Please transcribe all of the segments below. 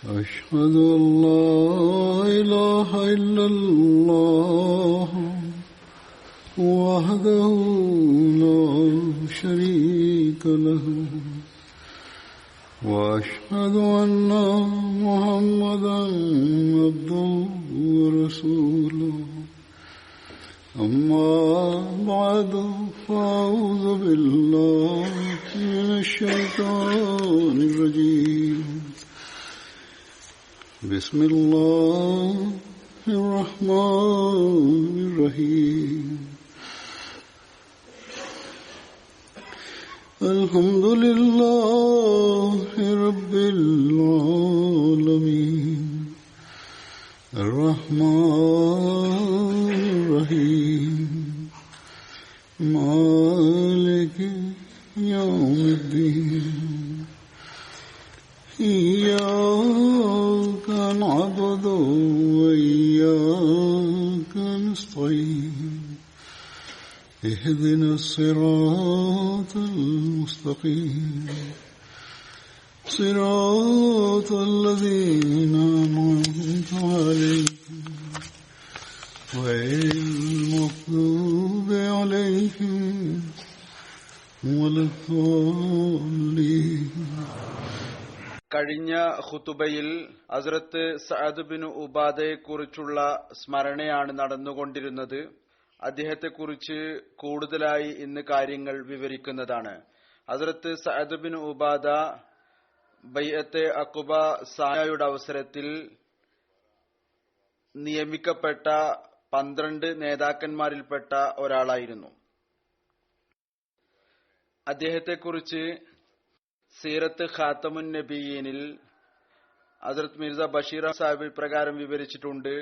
أشهد أن لا إله إلا الله وحده لا شريك له وأشهد أن محمدا عبده ورسوله أما بعد فأعوذ بالله من الشيطان الرجيم بسم الله الرحمن الرحيم الحمد لله رب العالمين الرحمن الرحيم مالك يوم الدين إياك نعبد وإياك نستعين اهدنا الصراط المستقيم صراط الذين أنعمت عليهم غير المغضوب عليهم ولا الضالين. കഴിഞ്ഞ ഖുതുബയിൽ ഹസ്രത്ത് Saad bin ഉബാദയെ കുറിച്ചുള്ള സ്മരണയാണ് നടന്നുകൊണ്ടിരുന്നത്. അദ്ദേഹത്തെക്കുറിച്ച് കൂടുതലായി ഇന്ന് കാര്യങ്ങൾ വിവരിക്കുന്നതാണ്. ഹസ്രത്ത് സഅദ് ബിൻ ഉബാദ ബൈഅത്തെ അഖബ സാനയുടെ അവസരത്തിൽ നിയമിക്കപ്പെട്ട 12 നേതാക്കന്മാരിൽപ്പെട്ട ഒരാളായിരുന്നു. അദ്ദേഹത്തെക്കുറിച്ച് സീറത്ത് ഖാത്തമുൻ നബിയീനിൽ ഹസ്രത്ത് മിർസ ബഷീർ സാഹിബ് പ്രകാരം വിവരിച്ചിട്ടുണ്ട്.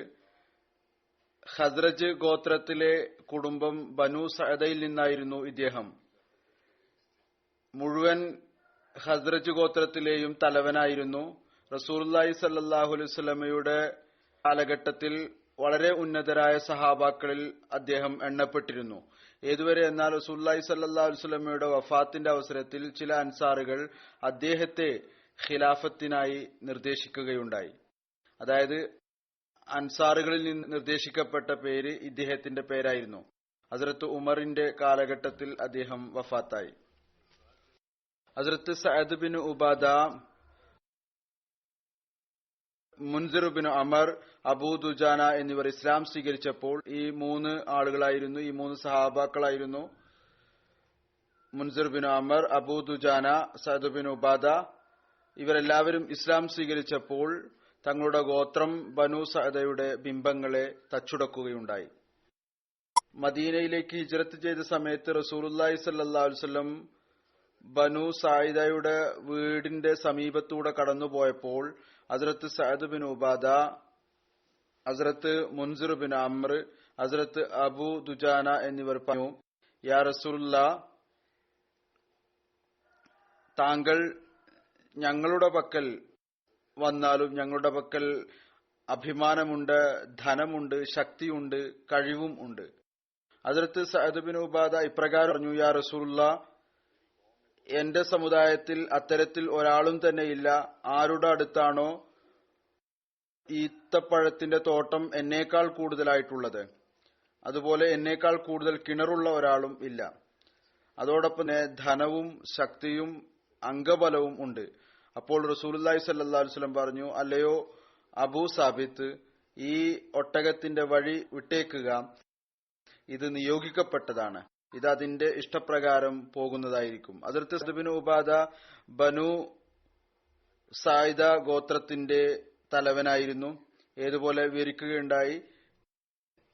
ഖസ്റജ് ഗോത്രത്തിലെ കുടുംബം ബനു സഅദയിൽ നിന്നായിരുന്നു ഇദ്ദേഹം. മുഴുവൻ ഖസ്റജ് ഗോത്രത്തിലെയും തലവനായിരുന്നു. റസൂലുള്ളാഹി സ്വല്ലല്ലാഹു അലൈഹി വസല്ലമയുടെ കാലഘട്ടത്തിൽ വളരെ ഉന്നതരായ സഹാബാക്കളിൽ അദ്ദേഹം എണ്ണപ്പെട്ടിരുന്നു. ഏതുവരെ എന്നാൽ റസൂലുള്ളാഹി സ്വല്ലല്ലാഹു അലൈഹി വസല്ലമയുടെ വഫാത്തിന്റെ അവസരത്തിൽ ചില അൻസാറുകൾ അദ്ദേഹത്തെ ഖിലാഫത്തിനായി നിർദ്ദേശിക്കുകയുണ്ടായി. അതായത് അൻസാറുകളിൽ നിന്ന് നിർദ്ദേശിക്കപ്പെട്ട പേര് ഇദ്ദേഹത്തിന്റെ പേരായിരുന്നു. ഹസ്രത്ത് ഉമറിന്റെ കാലഘട്ടത്തിൽ അദ്ദേഹം വഫാത്തായി. ഹസ്രത്ത് Saad bin Ubada, Munzir bin Amr, Abu Dujana എന്നിവർ ഇസ്ലാം സ്വീകരിച്ചപ്പോൾ ഈ 3 ആളുകളായിരുന്നു, ഈ 3 സഹാബാക്കളായിരുന്നു. Munzir bin Amr, Abu Dujana, Saad bin Ubada ഇവരെല്ലാവരും ഇസ്ലാം സ്വീകരിച്ചപ്പോൾ തങ്ങളുടെ ഗോത്രം ബനു സഅദയുടെ ബിംബങ്ങളെ തച്ചുടക്കുകയുണ്ടായി. മദീനയിലേക്ക് ഹിജ്റത്ത് ചെയ്ത സമയത്ത് റസൂലുള്ളാഹി സ്വല്ലല്ലാഹു അലൈഹി വസല്ലം ബനു സായിദയുടെ വീടിന്റെ സമീപത്തൂടെ കടന്നുപോയപ്പോൾ ഹസ്രത്ത് സഅദ് ബിൻ ഉബാദ, ഹസ്രത്ത് മുൻസിർ ബിൻ അംർ, ഹസ്രത്ത് അബൂ ദുജാന എന്നിവർ പറഞ്ഞു, യാ റസൂലുള്ളാഹ്, താങ്കൾ ഞങ്ങളുടെ പക്കൽ വന്നാലും ഞങ്ങളുടെ പക്കൽ അഭിമാനമുണ്ട്, ധനമുണ്ട്, ശക്തിയുണ്ട്, കഴിവും ഉണ്ട്. ഹസ്രത്ത് സഅദ് ബിൻ ഉബാദ ഇപ്രകാരം പറഞ്ഞു, യാ റസൂലുള്ളാഹ്, എന്റെ സമുദായത്തിൽ അത്തരത്തിൽ ഒരാളും തന്നെയില്ല. ആരുടെ അടുത്താണോ ഈത്തപ്പഴത്തിന്റെ തോട്ടം എന്നേക്കാൾ കൂടുതലായിട്ടുള്ളത്, അതുപോലെ എന്നേക്കാൾ കൂടുതൽ കിണറുള്ള ഒരാളും ഇല്ല. അതോടൊപ്പം ധനവും ശക്തിയും അംഗബലവും ഉണ്ട്. അപ്പോൾ റസൂലുള്ളാഹി സ്വല്ലല്ലാഹു അലൈഹി വസല്ലം പറഞ്ഞു, അല്ലയോ അബൂ സാബിത്ത്, ഈ ഒട്ടകത്തിന്റെ വഴി വിട്ടേക്കുക, ഇത് നിയോഗിക്കപ്പെട്ടതാണ്, ഇത് അതിന്റെ ഇഷ്ടപ്രകാരം പോകുന്നതായിരിക്കും. ഹസ്രത്ത് സഅദ് ബിൻ ഉബാദ ബനു സായിദ ഗോത്രത്തിന്റെ തലവനായിരുന്നു. ഏതുപോലെ വിവരിക്കുകയുണ്ടായി,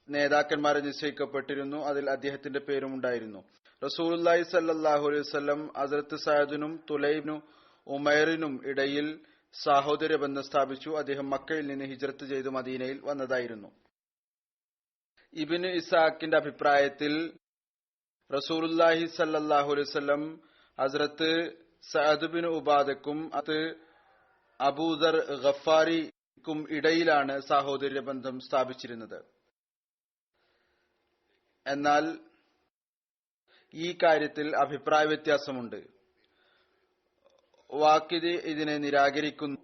നേതാക്കന്മാരെ നിശ്ചയിക്കപ്പെട്ടിരുന്നു, അതിൽ അദ്ദേഹത്തിന്റെ പേരും ഉണ്ടായിരുന്നു. റസൂലുള്ളാഹി സ്വല്ലല്ലാഹു അലൈഹി വസല്ലം ഹസ്രത്ത് സഅദിനും തുലൈബിനും ഉമൈറിനും ഇടയിൽ സാഹോദര്യ ബന്ധം സ്ഥാപിച്ചു. അദ്ദേഹം മക്കയിൽ നിന്ന് ഹിജ്റത്ത് ചെയ്ത് മദീനയിൽ വന്നതായിരുന്നു. ഇബ്നു ഇസ്ഹാഖിന്റെ അഭിപ്രായത്തിൽ റസൂലുള്ളാഹി സ്വല്ലല്ലാഹു അലൈഹി വസല്ലം ഹസ്രത്ത് സഅദ് ബിൻ ഉബാദക്കും അത് അബൂദർ ഗഫാരിക്കും ഇടയിലാണ് സാഹോദര്യ ബന്ധം സ്ഥാപിച്ചിരുന്നത്. എന്നാൽ ഈ കാര്യത്തിൽ അഭിപ്രായ വ്യത്യാസമുണ്ട്. വാക്കിദി ഇതിനെ നിരാകരിക്കുന്നു.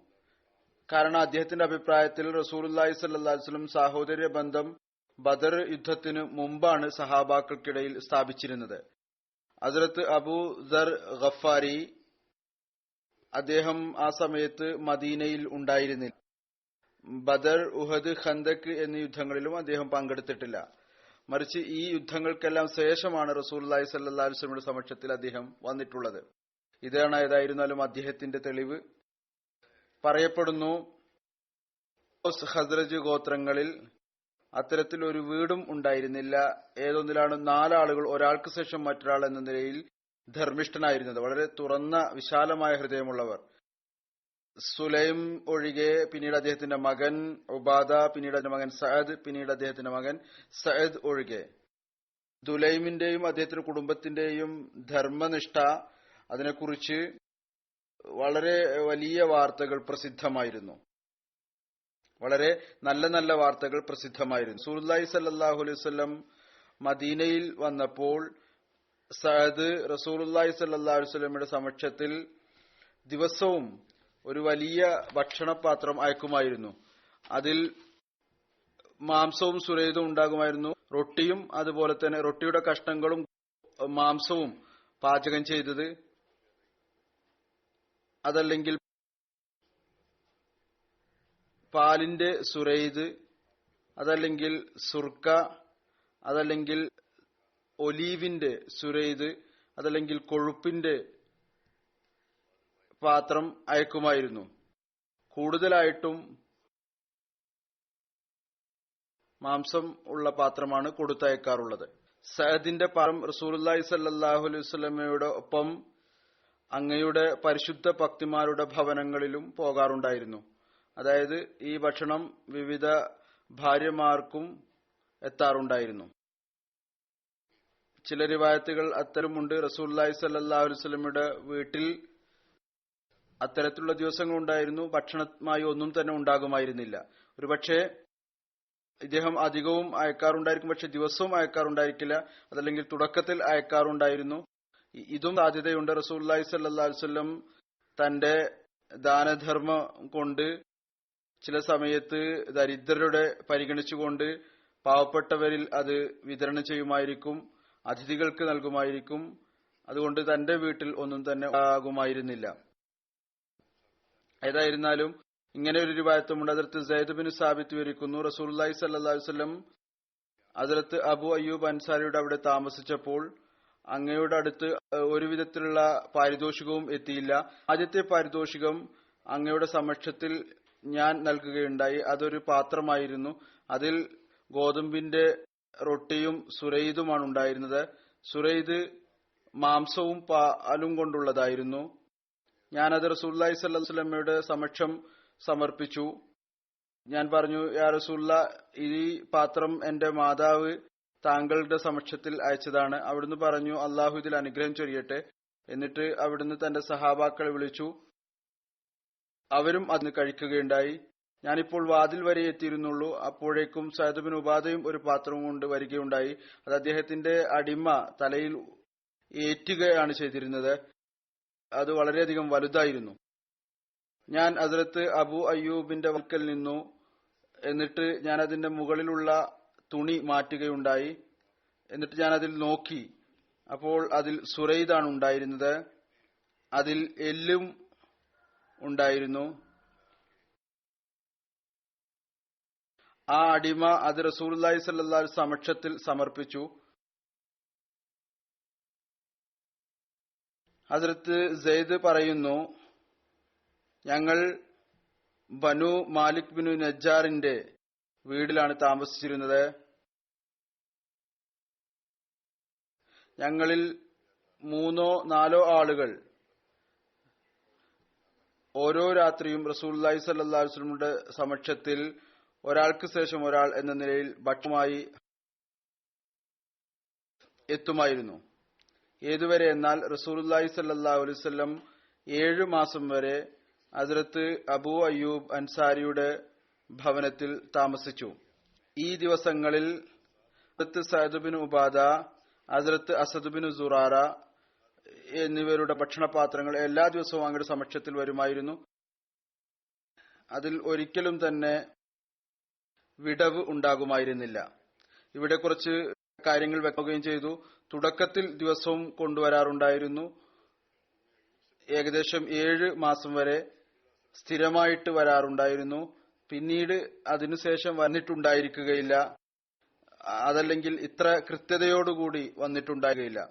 കാരണം അദ്ദേഹത്തിന്റെ അഭിപ്രായത്തിൽ റസൂലുള്ളാഹി സ്വല്ലല്ലാഹു അലൈഹി വസല്ലം സാഹോദര്യ ബന്ധം ബദർ യുദ്ധത്തിനു മുമ്പാണ് സഹാബാക്കൾക്കിടയിൽ സ്ഥാപിച്ചിരുന്നത്. ഹസ്രത്ത് അബൂ ദർ ഗഫാരി അദ്ദേഹം ആ സമയത്ത് മദീനയിൽ ഉണ്ടായിരുന്നില്ല. ബദർ, ഉഹദ്, ഖന്ദക് എന്നീ യുദ്ധങ്ങളിലും അദ്ദേഹം പങ്കെടുത്തിട്ടില്ല. മറിച്ച് ഈ യുദ്ധങ്ങൾക്കെല്ലാം ശേഷമാണ് റസൂലുള്ളാഹി സ്വല്ലല്ലാഹു അലൈഹി വസല്ലമയുടെ സമക്ഷത്തിൽ അദ്ദേഹം വന്നിട്ടുള്ളത്. ഇതാണ് ഏതായിരുന്നാലും അദ്ദേഹത്തിന്റെ തെളിവ്. പറയപ്പെടുന്നു ഖസ്റജ് ഗോത്രങ്ങളിൽ അത്തരത്തിൽ ഒരു വീടും ഉണ്ടായിരുന്നില്ല. ഏതൊന്നിലാണ് 4 ആളുകൾ ഒരാൾക്ക് ശേഷം മറ്റൊരാൾ എന്ന നിലയിൽ ധർമ്മിഷ്ഠനായിരുന്നത്. വളരെ തുറന്ന വിശാലമായ ഹൃദയമുള്ളവർ. സുലൈം ഒഴികെ, പിന്നീട് അദ്ദേഹത്തിന്റെ മകൻ ഉബാദ, പിന്നീട് അദ്ദേഹത്തിന്റെ മകൻ സഅദ്, പിന്നീട് അദ്ദേഹത്തിന്റെ മകൻ സഅദ് ഒഴികെ ദുലൈമിന്റെയും അദ്ദേഹത്തിന്റെ കുടുംബത്തിന്റെയും ധർമ്മനിഷ്ഠ, അതിനെക്കുറിച്ച് വളരെ വലിയ വാർത്തകൾ പ്രസിദ്ധമായിരുന്നു. വളരെ നല്ല നല്ല വാർത്തകൾ പ്രസിദ്ധമായിരുന്നു. റസൂലുള്ളാഹി സ്വല്ലല്ലാഹു അലൈഹി വസല്ലം മദീനയിൽ വന്നപ്പോൾ സഅദ് റസൂലുള്ളാഹി സ്വല്ലല്ലാഹു അലൈഹി വസല്ലമയുടെ സമക്ഷത്തിൽ ദിവസവും ഒരു വലിയ ഭക്ഷണപാത്രം അയക്കുമായിരുന്നു. അതിൽ മാംസവും സുരൈതും ഉണ്ടാകുമായിരുന്നു. റൊട്ടിയും അതുപോലെ തന്നെ റൊട്ടിയുടെ കഷ്ണങ്ങളും മാംസവും പാചകം ചെയ്തത്, അതല്ലെങ്കിൽ പാലിന്റെ സുരൈദ്, അതല്ലെങ്കിൽ സുർക്ക, അതല്ലെങ്കിൽ ഒലീവിന്റെ സുരൈദ്, അതല്ലെങ്കിൽ കൊഴുപ്പിന്റെ പാത്രം അയക്കുമായിരുന്നു. കൂടുതലായിട്ടും മാംസം ഉള്ള പാത്രമാണ് കൊടുത്തയക്കാറുള്ളത്. സഅദിന്റെ പാത്രം റസൂലുള്ളാഹി സ്വല്ലല്ലാഹു അലൈഹി വസല്ലമയുടെ ഒപ്പം അങ്ങയുടെ പരിശുദ്ധ ഭക്തിമാരുടെ ഭവനങ്ങളിലും പോകാറുണ്ടായിരുന്നു. അതായത് ഈ ഭക്ഷണം വിവിധ ഭാര്യമാർക്കും എത്താറുണ്ടായിരുന്നു. ചില റിവായത്തുകൾ അത്തരമുണ്ട്. റസൂലുള്ളാഹി സ്വല്ലല്ലാഹു അലൈഹി വസല്ലമയുടെ വീട്ടിൽ അത്തരത്തിലുള്ള ദിവസങ്ങളുണ്ടായിരുന്നു. ഭക്ഷണമായി ഒന്നും തന്നെ ഉണ്ടാകുമായിരുന്നില്ല. ഒരുപക്ഷെ ഇദ്ദേഹം അധികവും അയക്കാറുണ്ടായിരിക്കും, പക്ഷെ ദിവസവും അയക്കാറുണ്ടായിരിക്കില്ല. അതല്ലെങ്കിൽ തുടക്കത്തിൽ അയക്കാറുണ്ടായിരുന്നു. ഇതും സാധ്യതയുണ്ട്. റസൂലുള്ളാഹി സ്വല്ലല്ലാഹു അലൈഹി വസല്ലം തന്റെ ദാനധർമ്മം കൊണ്ട് ചില സമയത്ത് ദരിദ്രരുടെ പരിഗണിച്ചുകൊണ്ട് പാവപ്പെട്ടവരിൽ അത് വിതരണം ചെയ്യുമായിരിക്കും, അതിഥികൾക്ക് നൽകുമായിരിക്കും. അതുകൊണ്ട് തന്റെ വീട്ടിൽ ഒന്നും തന്നെ ആകുമായിരുന്നില്ല. ഏതായിരുന്നാലും ഇങ്ങനെ ഒരു റിവായത്തുമുണ്ട്. ഹദ്റത്ത് സയ്യിദ് ബിൻ സാബിത്ത് വിവരിക്കുന്നു, റസൂലുള്ളാഹി സ്വല്ലല്ലാഹു അലൈഹി വസല്ലം ഹദ്റത്ത് അബു അയ്യൂബ് അൻസാരിയുടെ അവിടെ താമസിച്ചപ്പോൾ അങ്ങയുടെ അടുത്ത് ഒരു വിധത്തിലുള്ള പാരിതോഷികവും എത്തിയില്ല. ആദ്യത്തെ പാരിതോഷികം അങ്ങയുടെ സമക്ഷത്തിൽ ഞാൻ നൽകുകയുണ്ടായി. അതൊരു പാത്രമായിരുന്നു. അതിൽ ഗോതമ്പിന്റെ റൊട്ടിയും സുരൈദുമാണ് ഉണ്ടായിരുന്നത്. സുരൈദ് മാംസവും പാലും കൊണ്ടുള്ളതായിരുന്നു. ഞാനത് റസൂലുള്ളാഹി സ്വല്ലല്ലാഹു അലൈഹി വസല്ലമയുടെ സമക്ഷം സമർപ്പിച്ചു. ഞാൻ പറഞ്ഞു, യാ റസൂലുള്ളാഹ്, ഈ പാത്രം എന്റെ മാതാവ് താങ്കളുടെ സമക്ഷത്തിൽ അയച്ചതാണ്. അവിടുന്ന് പറഞ്ഞു, അള്ളാഹു ഇതിൽ അനുഗ്രഹം ചൊരിയട്ടെ. എന്നിട്ട് അവിടുന്ന് തന്റെ സഹാബാക്കളെ വിളിച്ചു. അവരും അതിന് കഴിക്കുകയുണ്ടായി. ഞാനിപ്പോൾ വാതിൽ വരെ എത്തിയിരുന്നുള്ളൂ. അപ്പോഴേക്കും സഅദ് ബിൻ ഉബാദയും ഒരു പാത്രവും കൊണ്ട് വരികയുണ്ടായി. അത് അദ്ദേഹത്തിന്റെ അടിമ തലയിൽ ഏറ്റുകയാണ് ചെയ്തിരുന്നത്. അത് വളരെയധികം വലുതായിരുന്നു. ഞാൻ ഹദ്റത്ത് അബു അയ്യൂബിന്റെ വക്കൽ നിന്നു. എന്നിട്ട് ഞാൻ അതിന്റെ മുകളിലുള്ള തുണി മാറ്റുകയുണ്ടായി. എന്നിട്ട് ഞാൻ അതിൽ നോക്കി. അപ്പോൾ അതിൽ സുരൈദാണ് ഉണ്ടായിരുന്നത്. അതിൽ എല്ലും ഉണ്ടായിരുന്നു. ആ അടിമ അത് റസൂലുള്ളാഹി സ്വല്ലല്ലാഹു അലൈഹി വസല്ലം സമക്ഷത്തിൽ സമർപ്പിച്ചു. ഹദ്റത്ത് സെയ്ദ് പറയുന്നു, ഞങ്ങൾ ബനു മാലിക് ബിനു നജ്ജാറിന്റെ വീട്ടിലാണ് താമസിച്ചിരുന്നത്. ഞങ്ങളിൽ 3-4 ആളുകൾ ഓരോ രാത്രിയും റസൂലുള്ളാഹി സ്വല്ലല്ലാഹു അലൈഹി വസല്ലമയുടെ സമക്ഷത്തിൽ ഒരാൾക്ക് ശേഷം ഒരാൾ എന്ന നിലയിൽ ഭക്ഷണമായി എത്തുമായിരുന്നു. ഏതുവരെ എന്നാൽ റസൂലുള്ളാഹി സ്വല്ലല്ലാഹു അലൈഹി വസല്ലം 7 മാസം വരെ ഹദ്റത്ത് അബൂ അയ്യൂബ് അൻസാരിയുടെ ഭവനത്തിൽ താമസിച്ചു. ഈ ദിവസങ്ങളിൽ ഹദ്റത്ത് സഅദ് ബിൻ ഉബാദ, ഹദ്റത്ത് അസദ് ബിൻ സുറാറ എന്നിവരുടെ ഭക്ഷണപാത്രങ്ങൾ എല്ലാ ദിവസവും അങ്ങയുടെ സമക്ഷത്തിൽ വരുമായിരുന്നു. അതിൽ ഒരിക്കലും തന്നെ വിടവ് ഉണ്ടാകുമായിരുന്നില്ല. ഇവിടെ കുറച്ച് കാര്യങ്ങൾ വ്യക്തമാക്കുകയും ചെയ്തു. തുടക്കത്തിൽ ദിവസവും കൊണ്ടുവരാറുണ്ടായിരുന്നു. ഏകദേശം 7 മാസം വരെ സ്ഥിരമായിട്ട് വരാറുണ്ടായിരുന്നു. പിന്നീട് അതിനുശേഷം വന്നിട്ടുണ്ടായിരിക്കുകയില്ല. അതല്ലെങ്കിൽ ഇത്ര കൃത്യതയോടുകൂടി വന്നിട്ടുണ്ടാകുകയില്ല.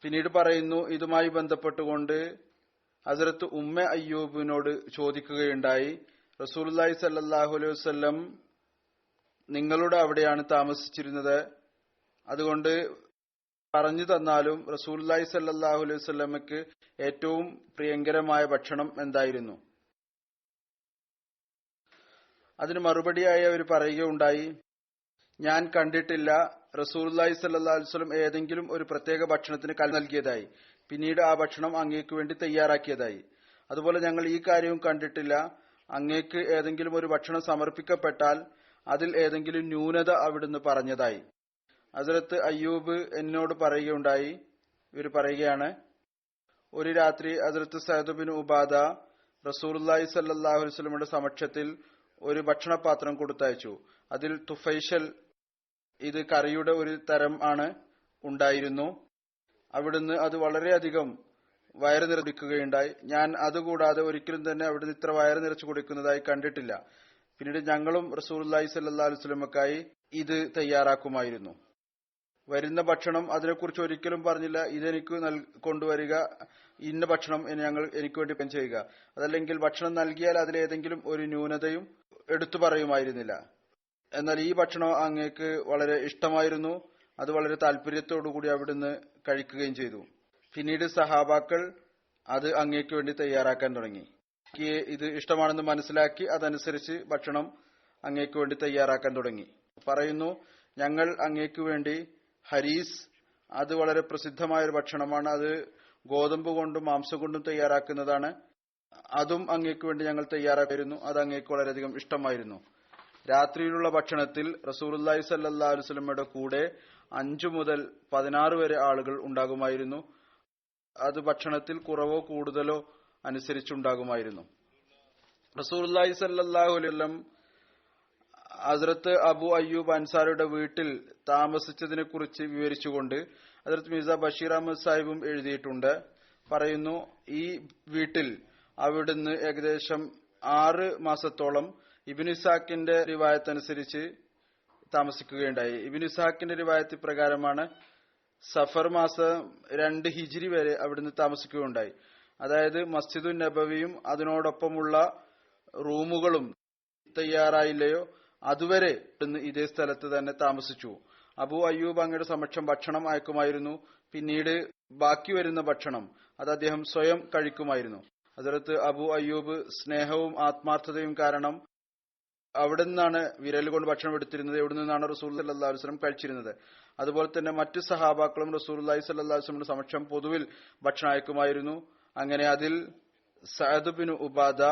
പിന്നീട് പറയുന്നു, ഇതുമായി ബന്ധപ്പെട്ടുകൊണ്ട് ഹസ്രത്ത് ഉമ്മ അയ്യൂബിനോട് ചോദിക്കുകയുണ്ടായി, റസൂലുള്ളാഹി സ്വല്ലല്ലാഹു അലൈഹി വസല്ലം നിങ്ങളുടെ അവിടെയാണ് താമസിച്ചിരുന്നത്, അതുകൊണ്ട് പറഞ്ഞു തന്നാലും റസൂലുള്ളാഹി സ്വല്ലല്ലാഹു അലൈഹി വസല്ലമയ്ക്ക് ഏറ്റവും പ്രിയങ്കരമായ ഭക്ഷണം എന്തായിരുന്നു? അതിന് മറുപടിയായി അവർ പറയുകയുണ്ടായി, ഞാൻ കണ്ടിട്ടില്ല റസൂലുള്ളാഹി സ്വല്ലല്ലാഹു അലൈഹി വസല്ലം ഏതെങ്കിലും ഒരു പ്രത്യേക ഭക്ഷണത്തിന് കൽ നൽകിയതായി, പിന്നീട് ആ ഭക്ഷണം അങ്ങേക്ക് വേണ്ടി തയ്യാറാക്കിയതായി. അതുപോലെ ഞങ്ങൾ ഈ കാര്യവും കണ്ടിട്ടില്ല, അങ്ങേക്ക് ഏതെങ്കിലും ഒരു ഭക്ഷണം സമർപ്പിക്കപ്പെട്ടാൽ അതിൽ ഏതെങ്കിലും ന്യൂനത അവിടുന്ന് പറഞ്ഞതായി. ഹസ്രത്ത് അയ്യൂബ് എന്നോട് പറയുകയുണ്ടായി, ഇവർ പറയുകയാണ്, ഒരു രാത്രി ഹസ്രത്ത് സഅദ് ബിൻ ഉബാദ റസൂലുള്ളാഹി സ്വല്ലല്ലാഹു അലൈഹി വസല്ലമയുടെ സമക്ഷത്തിൽ ഒരു ഭക്ഷണപാത്രം കൊടുത്തയച്ചു. അതിൽ തുഫൈഷൽ, ഇത് കറിയുടെ ഒരു തരം ആണ്, ഉണ്ടായിരുന്നു. അവിടുന്ന് അത് വളരെയധികം വയറ് നിറയ്ക്കുകയുണ്ടായി. ഞാൻ അതുകൂടാതെ ഒരിക്കലും തന്നെ അവിടുന്ന് ഇത്ര വയറ് നിറച്ചു കൊടുക്കുന്നതായി കണ്ടിട്ടില്ല. പിന്നീട് ഞങ്ങളും റസൂലുള്ളാഹി സ്വല്ലല്ലാഹു അലൈഹി വസല്ലമക്കായി ഇത് തയ്യാറാക്കുമായിരുന്നു. വരുന്ന ഭക്ഷണം അതിനെക്കുറിച്ച് ഒരിക്കലും പറഞ്ഞില്ല, ഇതെനിക്ക് കൊണ്ടുവരിക, ഇന്ന ഭക്ഷണം എനിക്ക് വേണ്ടി പാകം ചെയ്യുക. അതല്ലെങ്കിൽ ഭക്ഷണം നൽകിയാൽ അതിലേതെങ്കിലും ഒരു ന്യൂനതയും എടുത്തു പറയുമായിരുന്നില്ല. എന്നാൽ ഈ ഭക്ഷണം അങ്ങേക്ക് വളരെ ഇഷ്ടമായിരുന്നു. അത് വളരെ താല്പര്യത്തോടുകൂടി അവിടുന്ന് കഴിക്കുകയും ചെയ്തു. പിന്നീട് സഹാബാക്കൾ അത് അങ്ങേക്ക് വേണ്ടി തയ്യാറാക്കാൻ തുടങ്ങി. ഇത് ഇഷ്ടമാണെന്ന് മനസ്സിലാക്കി അതനുസരിച്ച് ഭക്ഷണം അങ്ങേക്ക് വേണ്ടി തയ്യാറാക്കാൻ തുടങ്ങി. പറയുന്നു, ഞങ്ങൾ അങ്ങേക്ക് വേണ്ടി ഹരീസ്, അത് വളരെ പ്രസിദ്ധമായ ഒരു ഭക്ഷണമാണ്, അത് ഗോതമ്പ് കൊണ്ടും മാംസം കൊണ്ടും തയ്യാറാക്കുന്നതാണ്, അതും അങ്ങേക്ക് വേണ്ടി ഞങ്ങൾ തയ്യാറാക്കിയിരുന്നു. അത് അങ്ങേക്ക് വളരെയധികം ഇഷ്ടമായിരുന്നു. രാത്രിയിലുള്ള ഭക്ഷണത്തിൽ റസൂലുള്ളാഹി സ്വല്ലല്ലാഹു അലൈഹി വസല്ലമയുടെ കൂടെ 5 മുതൽ 16 വരെ ആളുകൾ ഉണ്ടാകുമായിരുന്നു. അത് ഭക്ഷണത്തിൽ കുറവോ കൂടുതലോ അനുസരിച്ചുണ്ടാകുമായിരുന്നു. റസൂലുള്ളാഹി സ്വല്ലല്ലാഹു അലൈഹി വസല്ലം ഹസ്രത്ത് അബു അയ്യൂബ് അൻസാരിയുടെ വീട്ടിൽ താമസിച്ചതിനെ കുറിച്ച് വിവരിച്ചുകൊണ്ട് ഹസ്രത്ത് മിർസ ബഷീർ അഹമ്മദ് സാഹിബും എഴുതിയിട്ടുണ്ട്. പറയുന്നു, ഈ വീട്ടിൽ അവിടുന്ന് ഏകദേശം 6 മാസത്തോളം ഇബ്നു ഇസ്ഹാഖിന്റെ റിവായത്ത് അനുസരിച്ച് താമസിക്കുകയുണ്ടായി. ഇബ്നു ഇസ്ഹാഖിന്റെ റിവായത്ത് പ്രകാരമാണ് സഫർ മാസം 2 ഹിജ്രി വരെ അവിടുന്ന് താമസിക്കുകയുണ്ടായി. അതായത് മസ്ജിദുൻ നബവിയും അതിനോടൊപ്പമുള്ള റൂമുകളും തയ്യാറായില്ലയോ അതുവരെ ഇവിടുന്ന് ഇതേ സ്ഥലത്ത് തന്നെ താമസിച്ചു. അബു അയ്യൂബ് അങ്ങയുടെ സമക്ഷം ഭക്ഷണം അയക്കുമായിരുന്നു. പിന്നീട് ബാക്കി വരുന്ന ഭക്ഷണം അത് അദ്ദേഹം സ്വയം കഴിക്കുമായിരുന്നു. ഹസ്രത്ത് അബു അയ്യൂബ് സ്നേഹവും ആത്മാർത്ഥതയും കാരണം അവിടെ നിന്നാണ് വിരൽ കൊണ്ട് ഭക്ഷണം എടുത്തിരുന്നത്, എവിടെ നിന്നാണ് റസൂൽ സല്ലല്ലാഹു അലൈഹി വസല്ലം കഴിച്ചിരുന്നത്. അതുപോലെ തന്നെ മറ്റു സഹാബാക്കളും റസൂലുള്ളാഹി സ്വല്ലല്ലാഹു അലൈഹി വസല്ലമയുടെ സമക്ഷം പൊതുവിൽ ഭക്ഷണം അയക്കുമായിരുന്നു. അങ്ങനെ അതിൽ സഅദ് ബിൻ ഉബാദ,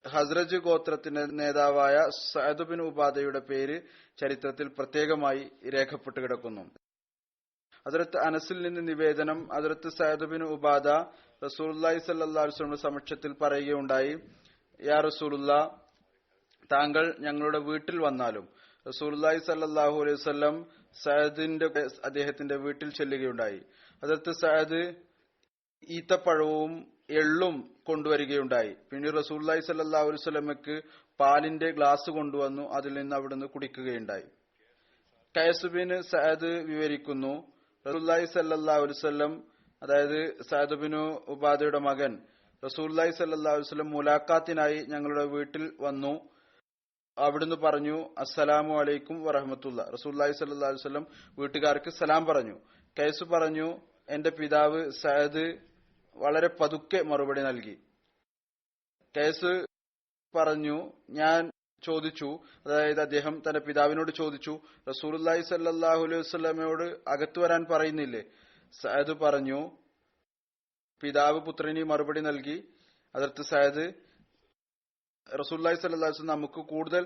ഹസ്രജ് ഗോത്രത്തിന്റെ നേതാവായ സഅദ് ബിൻ ഉബാദയുടെ പേര് ചരിത്രത്തിൽ പ്രത്യേകമായി രേഖപ്പെട്ട് കിടക്കുന്നു. ഹസ്രത്ത് അനസിൽ നിന്ന് നിവേദനം, ഹസ്രത്ത് സഅദ് ബിൻ ഉബാദ റസൂലുള്ളാഹി സ്വല്ലല്ലാഹു അലൈഹി വസല്ലമയുടെ സമക്ഷത്തിൽ പറയുകയുണ്ടായി, യാ റസൂലുള്ളാഹ്, താങ്കൾ ഞങ്ങളുടെ വീട്ടിൽ വന്നാലും. റസൂലുള്ളാഹി സ്വല്ലല്ലാഹു അലൈഹി വസല്ലം സഅദിന്റെ അദ്ദേഹത്തിന്റെ വീട്ടിൽ ചെല്ലുകയുണ്ടായി. ഹസ്രത്ത് സഅദ് ഈത്തപ്പഴവും എള്ളും കൊണ്ടുവരികയുണ്ടായി. പിന്നീട് റസൂലുള്ളാഹി സ്വല്ലല്ലാഹു അലൈഹി വസല്ലമക്ക് പാലിന്റെ ഗ്ലാസ് കൊണ്ടുവന്നു, അതിൽ നിന്ന് അവിടുന്ന് കുടിക്കുകയുണ്ടായി. ഖൈസ് ബിൻ സഅദ് വിവരിക്കുന്നു, റസൂലുള്ളാഹി സ്വല്ലല്ലാഹു അലൈഹി വസല്ലം, അതായത് സഅദ് ബിൻ ഉബാദയുടെ മകൻ, റസൂലുള്ളാഹി സ്വല്ലല്ലാഹു അലൈഹി വസല്ലം മുലാഖാത്തിനായി ഞങ്ങളുടെ വീട്ടിൽ വന്നു. അവിടുന്ന് പറഞ്ഞു, അസ്സലാമു അലൈക്കും വറഹ്മത്തുള്ളാഹി. റസൂലുള്ളാഹി സ്വല്ലല്ലാഹു അലൈഹി വസല്ലം വീട്ടുകാർക്ക് സലാം പറഞ്ഞു. ഖൈസ് പറഞ്ഞു, എന്റെ പിതാവ് സഅദ് വളരെ പതുക്കെ മറുപടി നൽകി. ഖൈസ് പറഞ്ഞു, ഞാൻ ചോദിച്ചു, അതായത് അദ്ദേഹം തന്റെ പിതാവിനോട് ചോദിച്ചു, റസൂലുള്ളാഹി സ്വല്ലല്ലാഹു അലൈഹി വസല്ലമയോട് അകത്തു വരാൻ പറയുന്നില്ലേ? സഅദ് പറഞ്ഞു, പിതാവ് പുത്രന് മറുപടി നൽകി, ഹദ്റത്ത് സഅദ്, റസൂലുള്ളാഹി സ്വല്ലല്ലാഹു അലൈഹി വസല്ലം നമുക്ക് കൂടുതൽ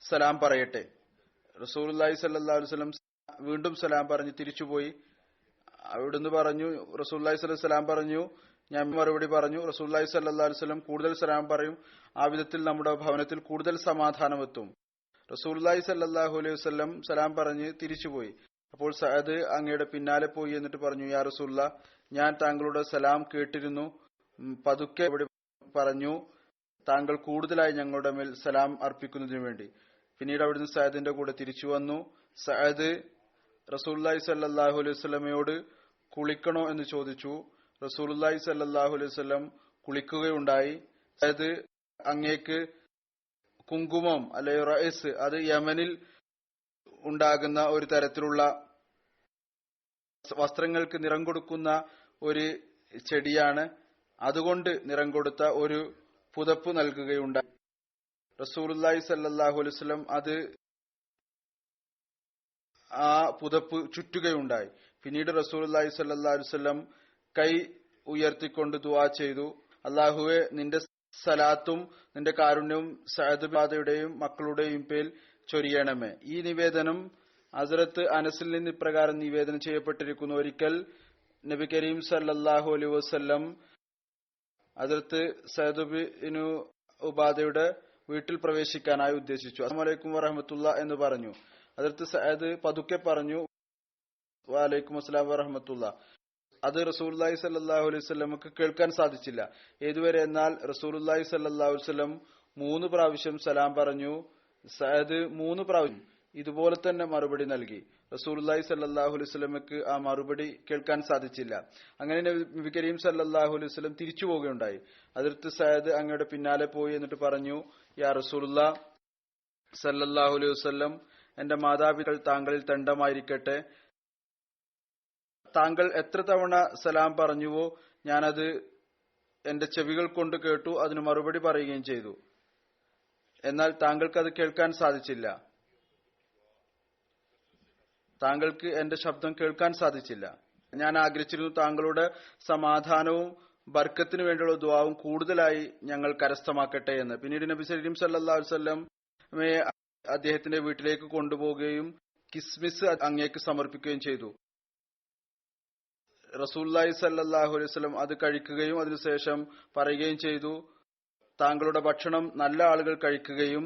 സലാം പറയട്ടെ. റസൂലുള്ളാഹി സ്വല്ലല്ലാഹു അലൈഹി വസല്ലം വീണ്ടും സലാം പറഞ്ഞ് തിരിച്ചുപോയി. അവിടുന്ന് പറഞ്ഞു, റസൂലുള്ളാഹി സ്വല്ലല്ലാഹു അലൈഹി വസല്ലം പറഞ്ഞു, ഞാൻ മറുപടി പറഞ്ഞു, റസൂലുള്ളാഹി സ്വല്ലല്ലാഹു അലൈഹി വസല്ലം കൂടുതൽ സലാം പറയും, ആ വിധത്തിൽ നമ്മുടെ ഭവനത്തിൽ കൂടുതൽ സമാധാനം എത്തും. റസൂലുള്ളാഹി സ്വല്ലല്ലാഹു അലൈഹി വസല്ലം സലാം പറഞ്ഞ് തിരിച്ചുപോയി. അപ്പോൾ സഅദ് അങ്ങയുടെ പിന്നാലെ പോയി എന്നിട്ട് പറഞ്ഞു, യാ റസൂലുള്ളാഹ്, ഞാൻ താങ്കളുടെ സലാം കേട്ടിരുന്നു. പതുക്കെ പറഞ്ഞു, താങ്കൾ കൂടുതലായി ഞങ്ങളുടെ മേൽ സലാം അർപ്പിക്കുന്നതിനു വേണ്ടി. പിന്നീട് അവിടുന്ന് സഅദിന്റെ കൂടെ തിരിച്ചു വന്നു. സഅദ് റസൂലുള്ളാഹി സ്വല്ലല്ലാഹു അലൈഹി വസല്ലമയോട് കുളിക്കണോ എന്ന് ചോദിച്ചു. റസൂലുള്ളാഹി സ്വല്ലല്ലാഹു അലൈഹി വസല്ലം കുളിക്കുകയുണ്ടായി. സഅദ്, അങ്ങേക്ക് കുങ്കുമം അല്ലെ റഅസ്, അത് യമനിൽ ഉണ്ടാകുന്ന ഒരു തരത്തിലുള്ള വസ്ത്രങ്ങൾക്ക് നിറം കൊടുക്കുന്ന ഒരു ചെടിയാണ്, അതുകൊണ്ട് നിറം കൊടുത്ത ഒരു പുതപ്പ് നൽകുകയുണ്ടായി. റസൂലുള്ളാഹി സ്വല്ലല്ലാഹു അലൈഹി വസല്ലം അത് ആ പുതപ്പ് ചുറ്റുകയുണ്ടായി. പിന്നീട് റസൂലുള്ളാഹി സ്വല്ലല്ലാഹു അലൈഹി വസല്ലം കൈ ഉയർത്തിക്കൊണ്ട് ദുആ ചെയ്തു, അല്ലാഹുവേ, നിന്റെ സലാത്തും നിന്റെ കാരുണ്യവും സഅദ് ബിൻ ഉബാദയുടെയും മക്കളുടെയും പേരിൽ ചൊരിയണമേ. ഈ നിവേദനം ഹസ്രത്ത് അനസിൽ നിന്ന് ഇപ്രകാരം നിവേദനം ചെയ്യപ്പെട്ടിരിക്കുന്നു. ഒരിക്കൽ നബി കരീം സല്ലല്ലാഹു അലൈഹി വസല്ലം ഹസ്രത്ത് സഅദ് ബിൻ ഉബാദയുടെ വീട്ടിൽ പ്രവേശിക്കാനായി ഉദ്ദേശിച്ചു. അസ്സലാമു അലൈക്കും വറഹ്മത്തുള്ളാഹി എന്ന് പറഞ്ഞു. ഹസ്രത്ത് സഅദ് പതുക്കെ പറഞ്ഞു, വഅലൈക്കും അസ്സലാം വറഹ്മത്തുള്ളാഹി. അത് റസൂലുള്ളാഹി സ്വല്ലല്ലാഹു അലൈഹി വസല്ലമക്ക് കേൾക്കാൻ സാധിച്ചില്ല. ഏതുവരെ എന്നാൽ റസൂലുള്ളാഹി സ്വല്ലല്ലാഹു അലൈഹി വസല്ലം 3 പ്രാവശ്യം സലാം പറഞ്ഞു. സഅദ് 3 പ്രാവശ്യം ഇതുപോലെ തന്നെ മറുപടി നൽകി. റസൂലുള്ളാഹി സ്വല്ലല്ലാഹു അലൈഹി വസല്ലമക്ക് ആ മറുപടി കേൾക്കാൻ സാധിച്ചില്ല. അങ്ങനെ നബി കരീം സല്ലല്ലാഹു അലൈഹി വസല്ലം തിരിച്ചു പോവുകയുണ്ടായി. ഹദ്റത്ത് സഅദ് അങ്ങയുടെ പിന്നാലെ പോയി എന്നിട്ട് പറഞ്ഞു, യാ റസൂലുള്ളാഹി സല്ലല്ലാഹു അലൈഹി വസല്ലം, എന്റെ മാതാപിതാക്കൾ താങ്കളിൽ ദണ്ഡമായിരിക്കട്ടെ. താങ്കൾ എത്ര തവണ സലാം പറഞ്ഞുവോ ഞാനത് എന്റെ ചെവികൾ കൊണ്ട് കേട്ടു, അതിന് മറുപടി പറയുകയും ചെയ്തു. എന്നാൽ താങ്കൾക്ക് അത് കേൾക്കാൻ സാധിച്ചില്ല. താങ്കൾക്ക് എന്റെ ശബ്ദം കേൾക്കാൻ സാധിച്ചില്ല. ഞാൻ ആഗ്രഹിച്ചിരുന്നു താങ്കളുടെ സമാധാനവും ബർക്കത്തിനു വേണ്ടിയുള്ള ദുആവും കൂടുതലായി ഞങ്ങൾ കരസ്ഥമാക്കട്ടെ എന്ന്. പിന്നീട് നബി കരീം സല്ലല്ലാഹു അലൈഹി വസല്ലമയെ അദ്ദേഹത്തിന്റെ വീട്ടിലേക്ക് കൊണ്ടുപോവുകയും കിസ്മിസ് അങ്ങേക്ക് സമർപ്പിക്കുകയും ചെയ്തു. റസൂലുള്ളാഹി സ്വല്ലല്ലാഹു അലൈഹി വസല്ലം അത് കഴിക്കുകയും അതിനുശേഷം പറയുകയും ചെയ്തു, താങ്കളുടെ ഭക്ഷണം നല്ല ആളുകൾ കഴിക്കുകയും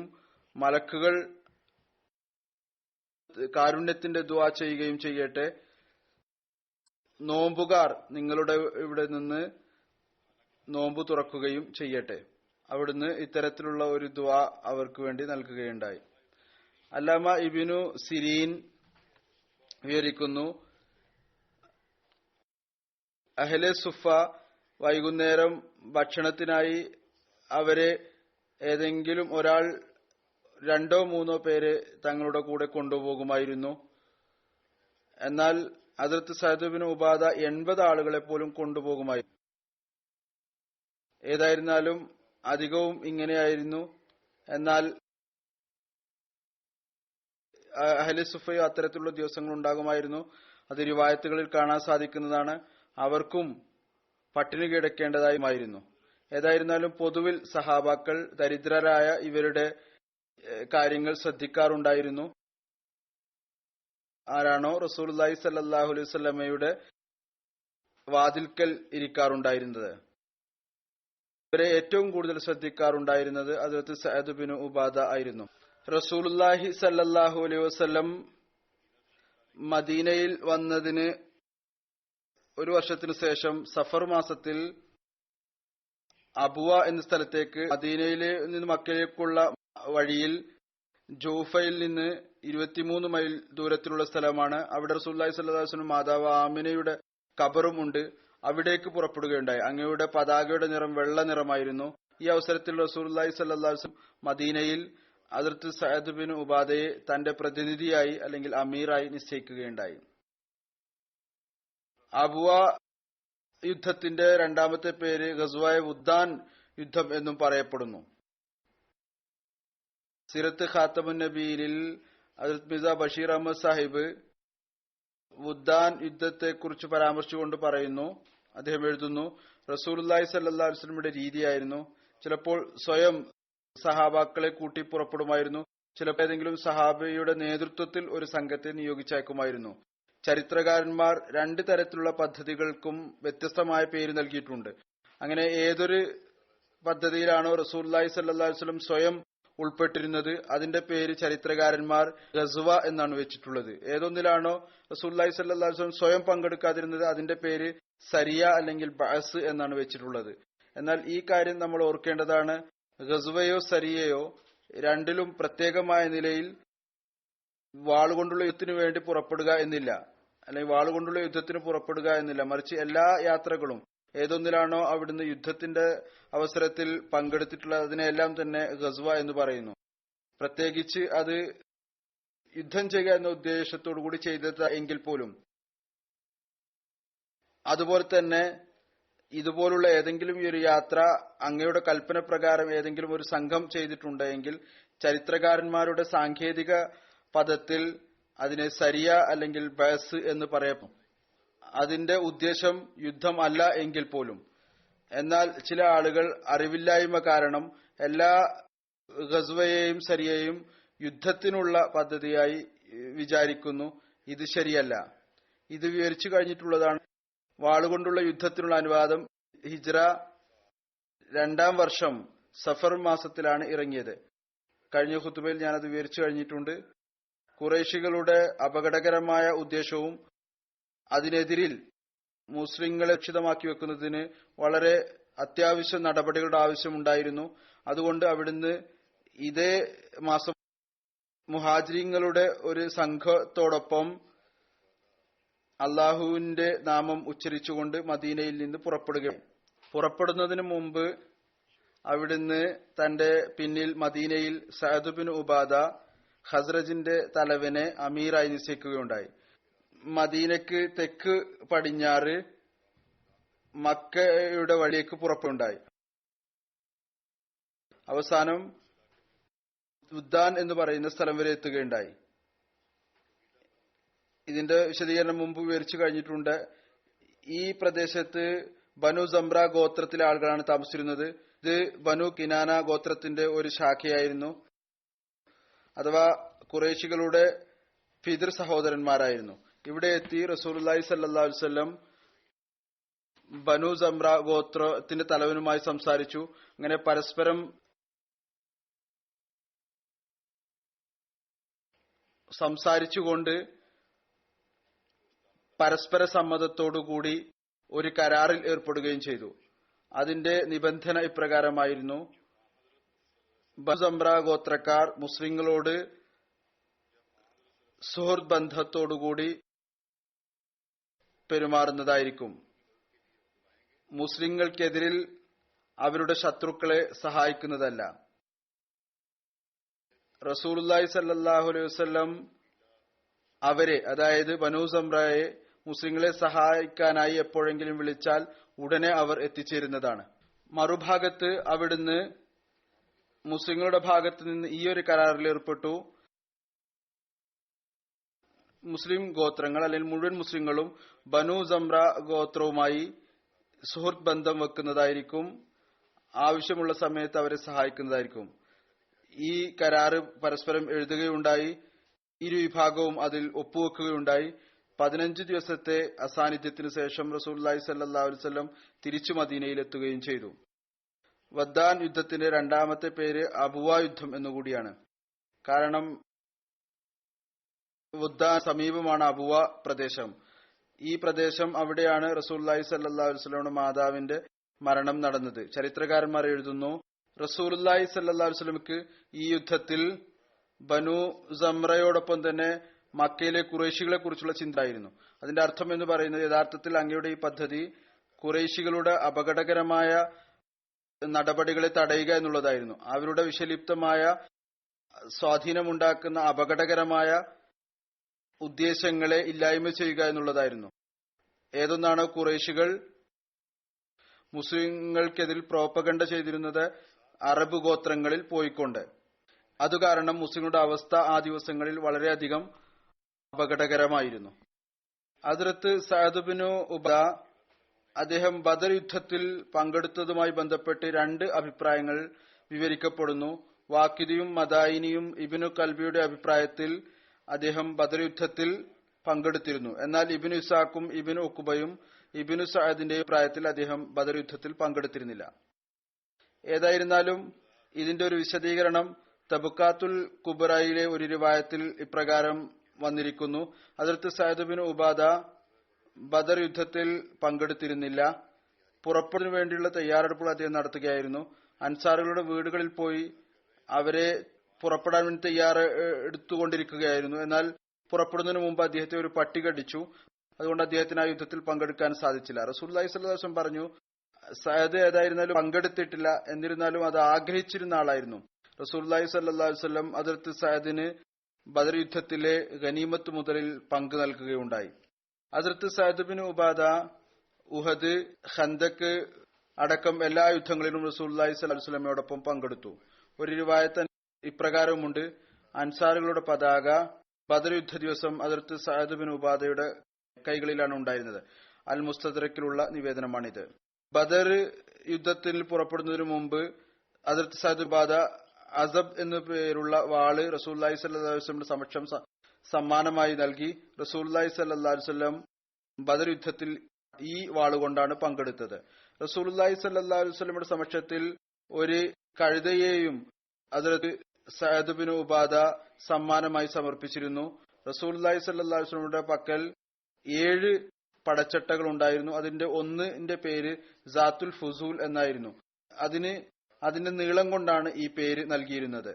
മലക്കുകൾ കാരുണ്യത്തിന്റെ ദുആ ചെയ്യുകയും ചെയ്യട്ടെ. നോമ്പുകാർ നിങ്ങളുടെ ഇവിടെ നിന്ന് നോമ്പ് തുറക്കുകയും ചെയ്യട്ടെ. അവിടുന്ന് ഇത്തരത്തിലുള്ള ഒരു ദുആ അവർക്ക് വേണ്ടി നൽകുകയുണ്ടായി. അല്ലാമ ഇബ്നു സിരീൻ വിവരിക്കുന്നു, അഹ്ലെ സുഫ വൈകുന്നേരം ഭക്ഷണത്തിനായി അവരെ ഏതെങ്കിലും ഒരാൾ 2-3 പേരെ തങ്ങളുടെ കൂടെ കൊണ്ടുപോകുമായിരുന്നു. എന്നാൽ ഹദ്റത്ത് സഅദ് ബിൻ ഉബാദ 80 ആളുകളെ പോലും കൊണ്ടുപോകുമായിരുന്നു. ഏതായിരുന്നാലും അധികവും ഇങ്ങനെയായിരുന്നു. എന്നാൽ അഹ്ലെ സുഫയോ അത്തരത്തിലുള്ള ദിവസങ്ങൾ ഉണ്ടാകുമായിരുന്നു. അത് റിവായത്തുകളിൽ കാണാൻ സാധിക്കുന്നതാണ്. അവർക്കും പട്ടിണി കിടക്കേണ്ടതായിരുന്നു. ഏതായിരുന്നാലും പൊതുവിൽ സഹാബാക്കൾ ദരിദ്രരായ ഇവരുടെ കാര്യങ്ങൾ ശ്രദ്ധിക്കാറുണ്ടായിരുന്നു. ആരാണോ റസൂലുള്ളാഹി സ്വല്ലല്ലാഹു അലൈഹി വസല്ലമയുടെ വാതിൽക്കൽ ഇരിക്കാറുണ്ടായിരുന്നത്, ഇവരെ ഏറ്റവും കൂടുതൽ ശ്രദ്ധിക്കാറുണ്ടായിരുന്നത് ഹദ്റത്ത് സഅദ് ബിൻ ഉബാദ ആയിരുന്നു. റസൂലുള്ളാഹി സ്വല്ലല്ലാഹു അലൈഹി വസല്ലം മദീനയിൽ വന്നതിന് 1 വർഷത്തിനു ശേഷം സഫർ മാസത്തിൽ അബുവ എന്ന സ്ഥലത്തേക്ക്, മദീനയിൽ നിന്ന് മക്കയിലേക്കുള്ള വഴിയിൽ ജൂഫയിൽ നിന്ന് 23 മൈൽ ദൂരത്തിലുള്ള സ്ഥലമാണ്. അവിടെ റസൂലുള്ളാഹി സ്വല്ലല്ലാഹു അലൈഹി വസല്ലം മാതാവ് ആമിനയുടെ ഖബറും ഉണ്ട്. അവിടേക്ക് പുറപ്പെടുകയുണ്ടായി. അങ്ങയുടെ പതാകയുടെ നിറം വെള്ള നിറമായിരുന്നു. ഈ അവസരത്തിൽ റസൂലുള്ളാഹി സ്വല്ലല്ലാഹു അലൈഹി വസല്ലം മദീനയിൽ ഹദ്റത്ത് സഅദ് ബിൻ ഉബാദയെ തന്റെ പ്രതിനിധിയായി അല്ലെങ്കിൽ അമീറായി നിശ്ചയിക്കുകയുണ്ടായി. അബുവ യുദ്ധത്തിന്റെ രണ്ടാമത്തെ പേര് ഗസ്വായെ വുദ്ദാൻ യുദ്ധം എന്നും പറയപ്പെടുന്നു. സിറത്ത് ഖാത്തമുൻ നബീനിൽ ഹദ്റത്ത് മിർസ ബഷീർ അഹമ്മദ് സാഹിബ് വുദ്ദാൻ യുദ്ധത്തെക്കുറിച്ച് പരാമർശിച്ചുകൊണ്ട് പറയുന്നു, അദ്ദേഹം എഴുതുന്നു, റസൂലുള്ളാഹി സ്വല്ലല്ലാഹു അലൈഹി വസല്ലമയുടെ രീതിയായിരുന്നു, ചിലപ്പോൾ സ്വയം സഹാബാക്കളെ കൂട്ടി പുറപ്പെടുമായിരുന്നു, ചിലപ്പോൾ ഏതെങ്കിലും സഹാബിയുടെ നേതൃത്വത്തിൽ ഒരു സംഘത്തെ നിയോഗിച്ചയക്കുമായിരുന്നു. ചരിത്രകാരന്മാർ 2 തരത്തിലുള്ള പദ്ധതികൾക്കും വ്യത്യസ്തമായ പേര് നൽകിയിട്ടുണ്ട്. അങ്ങനെ ഏതൊരു പദ്ധതിയിലാണോ റസൂലുള്ളാഹി സ്വല്ലല്ലാഹു അലൈഹി വസല്ലം സ്വയം ഉൾപ്പെട്ടിരുന്നത് അതിന്റെ പേര് ചരിത്രകാരന്മാർ ഗസ്വ എന്നാണ് വെച്ചിട്ടുള്ളത്. ഏതൊന്നിലാണോ റസൂലുള്ളാഹി സ്വല്ലല്ലാഹു അലൈഹി വസല്ലം സ്വയം പങ്കെടുക്കാതിരുന്നത് അതിന്റെ പേര് സരിയ അല്ലെങ്കിൽ ബഅസ് എന്നാണ് വെച്ചിട്ടുള്ളത്. എന്നാൽ ഈ കാര്യം നമ്മൾ ഓർക്കേണ്ടതാണ്, ഗസ്വയോ സരിയയോ രണ്ടിലും പ്രത്യേകമായ നിലയിൽ വാളുകൊണ്ടുള്ള യുദ്ധത്തിന് വേണ്ടി പുറപ്പെടുക എന്നില്ല, അല്ലെങ്കിൽ വാളുകൊണ്ടുള്ള യുദ്ധത്തിന് പുറപ്പെടുക എന്നില്ല. മറിച്ച് എല്ലാ യാത്രകളും ഏതൊന്നിലാണോ അവിടുന്ന് യുദ്ധത്തിന്റെ അവസരത്തിൽ പങ്കെടുത്തിട്ടുള്ളത് അതിനെല്ലാം തന്നെ ഗസ്വ എന്ന് പറയുന്നു. പ്രത്യേകിച്ച് അത് യുദ്ധം ചെയ്യുക എന്ന ഉദ്ദേശത്തോടു കൂടി ചെയ്തത് എങ്കിൽ പോലും. അതുപോലെ തന്നെ ഇതുപോലുള്ള ഏതെങ്കിലും ഈ ഒരു യാത്ര അങ്ങയുടെ കൽപ്പന പ്രകാരം ഏതെങ്കിലും ഒരു സംഘം ചെയ്തിട്ടുണ്ടെങ്കിൽ ചരിത്രകാരന്മാരുടെ സാങ്കേതിക പദത്തിൽ അതിനെ സരിയ അല്ലെങ്കിൽ ബഅസ് എന്ന് പറയപ്പെടും. അതിന്റെ ഉദ്ദേശം യുദ്ധം അല്ല എങ്കിൽ പോലും. എന്നാൽ ചില ആളുകൾ അറിവില്ലായ്മ കാരണം എല്ലാ ഗസ്വയെയും സരിയയും യുദ്ധത്തിനുള്ള പദ്ധതിയായി വിചാരിക്കുന്നു. ഇത് ശരിയല്ല. ഇത് വിവരിച്ചു കഴിഞ്ഞിട്ടുള്ളതാണ്. വാളുകൊണ്ടുള്ള യുദ്ധത്തിനുള്ള അനുവാദം ഹിജ്റ 2-ാം വർഷം സഫർ മാസത്തിലാണ് ഇറങ്ങിയത്. കഴിഞ്ഞ ഖുതുബയിൽ ഞാനത് വിവരിച്ചു കഴിഞ്ഞിട്ടുണ്ട്. ഖുറൈശികളുടെ അപകടകരമായ ഉദ്ദേശവും അതിനെതിരിൽ മുസ്ലിങ്ങളെ രക്ഷിതമാക്കി വെക്കുന്നതിന് വളരെ അത്യാവശ്യ നടപടികളുടെ ആവശ്യമുണ്ടായിരുന്നു. അതുകൊണ്ട് അവിടുന്ന് ഇതേ മാസം മുഹാജിരിങ്ങളുടെ ഒരു സംഘത്തോടൊപ്പം അള്ളാഹുവിന്റെ നാമം ഉച്ചരിച്ചുകൊണ്ട് മദീനയിൽ നിന്ന് പുറപ്പെടുന്നതിന് മുമ്പ് അവിടുന്ന് തന്റെ പിന്നിൽ മദീനയിൽ സഅദ് ബിൻ ഉബാദ ഖസ്റജിന്റെ തലവനെ അമീറായി നിശ്ചയിക്കുകയുണ്ടായി. മദീനക്ക് തെക്ക് പടിഞ്ഞാറ് മക്കയുടെ വഴിയേക്ക് പുറപ്പെടുണ്ടായി. അവസാനം ഉദ്ദാൻ എന്ന് പറയുന്ന സ്ഥലം വരെ എത്തുകയുണ്ടായി. ഇതിന്റെ വിശദീകരണം മുമ്പ് വിവരിച്ചു കഴിഞ്ഞിട്ടുണ്ട്. ഈ പ്രദേശത്ത് ബനു സമ്ര ഗോത്രത്തിലെ ആളുകളാണ് താമസിച്ചിരുന്നത്. ഇത് ബനു കിനാന ഗോത്രത്തിന്റെ ഒരു ശാഖയായിരുന്നു, അഥവാ ഖുറൈശികളുടെ ഫിദർ സഹോദരന്മാരായിരുന്നു. ഇവിടെ എത്തി റസൂലുള്ളാഹി സ്വല്ലല്ലാഹു അലൈഹി വസല്ലം ബനു സമ്ര ഗോത്രത്തിന്റെ തലവനുമായി സംസാരിച്ചു. അങ്ങനെ പരസ്പരം സംസാരിച്ചുകൊണ്ട് പരസ്പര സമ്മതത്തോടുകൂടി ഒരു കരാറിൽ ഏർപ്പെടുകയും ചെയ്തു. അതിന്റെ നിബന്ധന ഇപ്രകാരമായിരുന്നു: ബനു സമ്ര ഗോത്രക്കാർ മുസ്ലിങ്ങളോട് സുഹൃത്ത് ബന്ധത്തോടുകൂടി പെരുമാറുന്നതായിരിക്കും. മുസ്ലിങ്ങൾക്കെതിരിൽ അവരുടെ ശത്രുക്കളെ സഹായിക്കുന്നതല്ല. റസൂലുള്ളാഹി സ്വല്ലല്ലാഹു അലൈഹി വസല്ലം അവരെ, അതായത് ബനു സമ്രയെ മുസ്ലിങ്ങളെ സഹായിക്കാനായി എപ്പോഴെങ്കിലും വിളിച്ചാൽ ഉടനെ അവർ എത്തിച്ചേരുന്നതാണ്. മറുഭാഗത്ത് അവിടുന്ന് മുസ്ലിങ്ങളുടെ ഭാഗത്ത് നിന്ന് ഈ ഒരു കരാറിൽ ഏർപ്പെട്ടു: മുസ്ലിം ഗോത്രങ്ങൾ അല്ലെങ്കിൽ മുഴുവൻ മുസ്ലിങ്ങളും ബനു സമ്ര ഗോത്രവുമായി സുഹൃത്ത് ബന്ധം വെക്കുന്നതായിരിക്കും, ആവശ്യമുള്ള സമയത്ത് അവരെ സഹായിക്കുന്നതായിരിക്കും. ഈ കരാറ് പരസ്പരം എഴുതുകയുണ്ടായി. ഇരു വിഭാഗവും അതിൽ ഒപ്പുവെക്കുകയുണ്ടായി. 15 ദിവസത്തെ അസാന്നിധ്യത്തിന് ശേഷം റസൂലുള്ളാഹി സ്വല്ലല്ലാഹു അലൈഹി വസല്ലം തിരിച്ചു മദീനയിൽ എത്തുകയും ചെയ്തു. വദ്ദാൻ യുദ്ധത്തിന്റെ 2-ാമത്തെ പേര് അബുവ യുദ്ധം എന്നുകൂടിയാണ്. കാരണം വദ്ദാൻ സമീപമാണ് അബുവ പ്രദേശം. ഈ പ്രദേശം അവിടെയാണ് റസൂലുള്ളാഹി സ്വല്ലല്ലാഹു അലൈഹി വസല്ലമയുടെ മാതാവിന്റെ മരണം നടന്നത്. ചരിത്രകാരന്മാർ എഴുതുന്നു, റസൂലുള്ളാഹി സ്വല്ലല്ലാഹു അലൈഹി വസല്ലമക്ക് ഈ യുദ്ധത്തിൽ ബനു സമ്രയോടൊപ്പം തന്നെ മക്കയിലെ ഖുറൈശികളെ കുറിച്ചുള്ള ചിന്തയായിരുന്നു. അതിന്റെ അർത്ഥം എന്ന് പറയുന്നത് യഥാർത്ഥത്തിൽ അങ്ങയുടെ ഈ പദ്ധതി ഖുറൈശികളുടെ അപകടകരമായ നടപടികളെ തടയുക എന്നുള്ളതായിരുന്നു. അവരുടെ വിഷലിപ്തമായ സ്വാധീനമുണ്ടാക്കുന്ന അപകടകരമായ ഉദ്ദേശങ്ങളെ ഇല്ലായ്മ ചെയ്യുക എന്നുള്ളതായിരുന്നു. ഏതൊന്നാണോ ഖുറൈശികൾ മുസ്ലിങ്ങൾക്കെതിൽ പ്രോപ്പഗണ്ട ചെയ്തിരുന്നത് അറബ് ഗോത്രങ്ങളിൽ പോയിക്കൊണ്ട്, അതുകാരണം മുസ്ലിങ്ങളുടെ അവസ്ഥ ആ ദിവസങ്ങളിൽ വളരെയധികം അപകടകരമായിരുന്നു. ഹദ്റത്ത് സഅദ് ബിൻ ഉബാദ അദ്ദേഹം ബദർ യുദ്ധത്തിൽ പങ്കെടുത്തതുമായി ബന്ധപ്പെട്ട് 2 അഭിപ്രായങ്ങൾ വിവരിക്കപ്പെടുന്നു. വാക്കിദിയും മദായിനിയും ഇബ്നു കൽബിയുടെ അഭിപ്രായത്തിൽ അദ്ദേഹം ബദർ യുദ്ധത്തിൽ പങ്കെടുത്തിരുന്നു. എന്നാൽ ഇബ്നു ഇസാഖും ഇബ്നു ഉഖ്ബയും ഇബ്നു സഅദിന്റെയും പ്രായത്തിൽ അദ്ദേഹം ബദർ യുദ്ധത്തിൽ പങ്കെടുത്തിരുന്നില്ല. ഏതായിരുന്നാലും ഇതിന്റെ ഒരു വിശദീകരണം തബക്കാത്തുൽ കുബറയിലെ ഒരു റിവായത്തിൽ ഇപ്രകാരം വന്നിരിക്കുന്നു. ഹദ്റത്ത് സഅദ് ബിൻ ഉബാദ ബദർ യുദ്ധത്തിൽ പങ്കെടുത്തിരുന്നില്ല. പുറപ്പെടുന്നതിനു വേണ്ടിയുള്ള തയ്യാറെടുപ്പുകൾ അദ്ദേഹം നടത്തുകയായിരുന്നു. അൻസാറുകളുടെ വീടുകളിൽ പോയി അവരെ പുറപ്പെടാൻ വേണ്ടി തയ്യാറെടുത്തുകൊണ്ടിരിക്കുകയായിരുന്നു. എന്നാൽ പുറപ്പെടുന്നതിന് മുമ്പ് അദ്ദേഹത്തെ ഒരു പട്ടി കടിച്ചു. അതുകൊണ്ട് അദ്ദേഹത്തിന് ആ യുദ്ധത്തിൽ പങ്കെടുക്കാൻ സാധിച്ചില്ല. റസൂലുള്ളാഹി സ്വല്ലല്ലാഹു അലൈഹി വസല്ലം പറഞ്ഞു, സഅദ് ഏതായിരുന്നാലും പങ്കെടുത്തിട്ടില്ല, എന്നിരുന്നാലും അത് ആഗ്രഹിച്ചിരുന്ന ആളായിരുന്നു. റസൂലുള്ളാഹി സ്വല്ലല്ലാഹു അലൈഹി വസല്ലം ഹദ്റത്ത് സഅദിന് ബദർ യുദ്ധത്തിലെ ഗനീമത്ത് മുതലിൽ പങ്ക് നൽകുകയുണ്ടായി. ഹദ്റത്ത് സഅദ് ബിൻ ഉബാദ ഉഹദ്, ഖന്ദക്ക് അടക്കം എല്ലാ യുദ്ധങ്ങളിലും റസൂലുള്ളാഹി സ്വല്ലല്ലാഹു അലൈഹി വസല്ലമയോടൊപ്പം പങ്കെടുത്തു. ഒരു റിവായത്ത് ഇപ്രകാരമുണ്ട്: അൻസാറുകളുടെ പതാക ബദർ യുദ്ധ ദിവസം ഹദ്റത്ത് സഅദ് ബിൻ ഉബാദയുടെ കൈകളിലാണ് ഉണ്ടായിരുന്നത്. അൽ മുസ്തദ്രക്കിലുള്ള നിവേദനമാണിത്. ബദർ യുദ്ധത്തിൽ പുറപ്പെടുന്നതിനു മുമ്പ് ഹദ്റത്ത് സഅദ് ഉബാദ അസബ് എന്നു പേരുള്ള വാള് റസൂലുള്ളാഹി സ്വല്ലല്ലാഹു അലൈഹി വസല്ലമയുടെ സമക്ഷം സമ്മാനമായി നൽകി. റസൂലുള്ളാഹി സ്വല്ലല്ലാഹു അലൈഹി വസല്ലം ബദർ യുദ്ധത്തിൽ ഈ വാളുകൊണ്ടാണ് പങ്കെടുത്തത്. റസൂലുള്ളാഹി സ്വല്ലല്ലാഹു അലൈഹി വസല്ലമയുടെ സമക്ഷത്തിൽ ഒരു കഴുതയെയും ഹദ്റത്ത് സഅദ് ബിൻ ഉബാദ സമ്മാനമായി സമർപ്പിച്ചിരുന്നു. റസൂലുള്ളാഹി സ്വല്ലല്ലാഹു അലൈഹി വസല്ലമയുടെ പക്കൽ 7 പടച്ചട്ടകൾ ഉണ്ടായിരുന്നു. അതിന്റെ ഒന്നിന്റെ പേര് സാത്തുൽ ഫുസൂൽ എന്നായിരുന്നു. അതിന്റെ നീളം കൊണ്ടാണ് ഈ പേര് നൽകിയിരുന്നത്.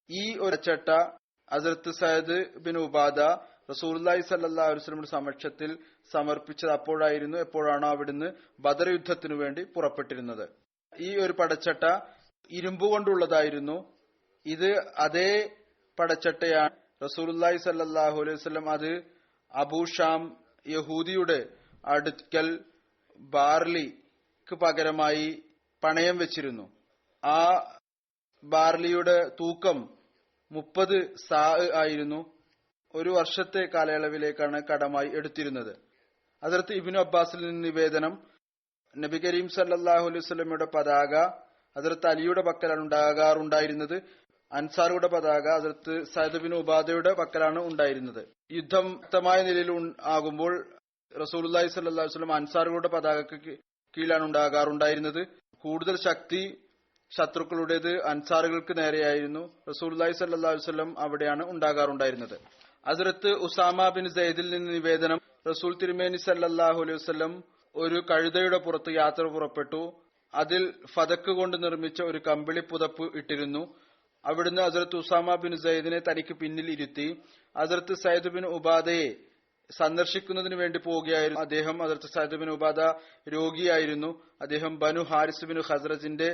ഈ ഒരു ചട്ട ഹദ്റത്ത് സഅദ് ബിൻ ഉബാദ റസൂലുള്ളാഹി സ്വല്ലല്ലാഹു അലൈഹി വസല്ലമയുടെ സമക്ഷത്തിൽ സമർപ്പിച്ചത് എപ്പോഴാണോ അവിടുന്ന് ബദർ യുദ്ധത്തിനു വേണ്ടി പുറപ്പെട്ടിരുന്നത്. ഈ ഒരു പടച്ചട്ട ഇരുമ്പ് കൊണ്ടുള്ളതായിരുന്നു. ഇത് അതേ പടച്ചട്ടയാണ് റസൂലുള്ളാഹി സ്വല്ലല്ലാഹു അലൈഹി വസല്ലം അത് അബൂഷാം യഹൂദിയുടെ അടുക്കൽ ബാർലിക്ക് പകരമായി പണയം വെച്ചിരുന്നു. ആ ബാർലിയുടെ തൂക്കം 30 സാ ആയിരുന്നു. ഒരു വർഷത്തെ കാലയളവിലേക്കാണ് കടമായി എടുത്തിരുന്നത്. ഹദ്റത്ത് ഇബ്നു അബ്ബാസിൽ നിന്ന് നിവേദനം, നബി കരീം സല്ലല്ലാഹു അലൈഹി വസല്ലമയുടെ പതാക ഹദ്റത്ത് അലിയുടെ പക്കലാണ് ഉണ്ടാകാറുണ്ടായിരുന്നത്. അൻസാറുടെ പതാക ഹദ്റത്ത് സഅദ് ബിൻ ഉബാദയുടെ പക്കലാണ് ഉണ്ടായിരുന്നത്. യുദ്ധം ശക്തമായ നിലയിൽ ആകുമ്പോൾ റസൂലുള്ളാഹി സ്വല്ലല്ലാഹു അലൈഹി വസല്ലം അൻസാറുകളുടെ പതാകക്ക് കീഴിലാണ് ഉണ്ടാകാറുണ്ടായിരുന്നത്. കൂടുതൽ ശക്തി ശത്രുക്കളുടേത് അൻസാറുകൾക്ക് നേരെയായിരുന്നു. റസൂലുള്ളാഹി സ്വല്ലല്ലാഹു അലൈഹി വസല്ലം അവിടെയാണ് ഉണ്ടാകാറുണ്ടായിരുന്നത്. ഹസ്രത്ത് ഉസാമ ബിൻ സയ്ദിൽ നിന്ന് നിവേദനം, റസൂൽ തിരുമേനി സല്ലല്ലാഹു അലൈഹി വസല്ലം ഒരു കഴുതയുടെ പുറത്ത് യാത്ര പുറപ്പെട്ടു. അതിൽ ഫതക്ക് കൊണ്ട് നിർമ്മിച്ച ഒരു കമ്പിളി പുതപ്പ് ഇട്ടിരുന്നു. അവിടുന്ന് ഹസ്രത്ത് ഉസാമ ബിൻ സയ്ദിനെ തനിക്ക് പിന്നിൽ ഇരുത്തി. ഹസ്രത്ത് സയ്ദ് ബിൻ ഉബാദയെ സന്ദർശിക്കുന്നതിന് വേണ്ടി പോവുകയായിരുന്നു. അദ്ദേഹം ഹസ്രത്ത് സയ്ദ് ബിൻ ഉബാദ രോഗിയായിരുന്നു. അദ്ദേഹം ബനു ഹാരിസ് ബിൻ ഖസ്റജിന്റെ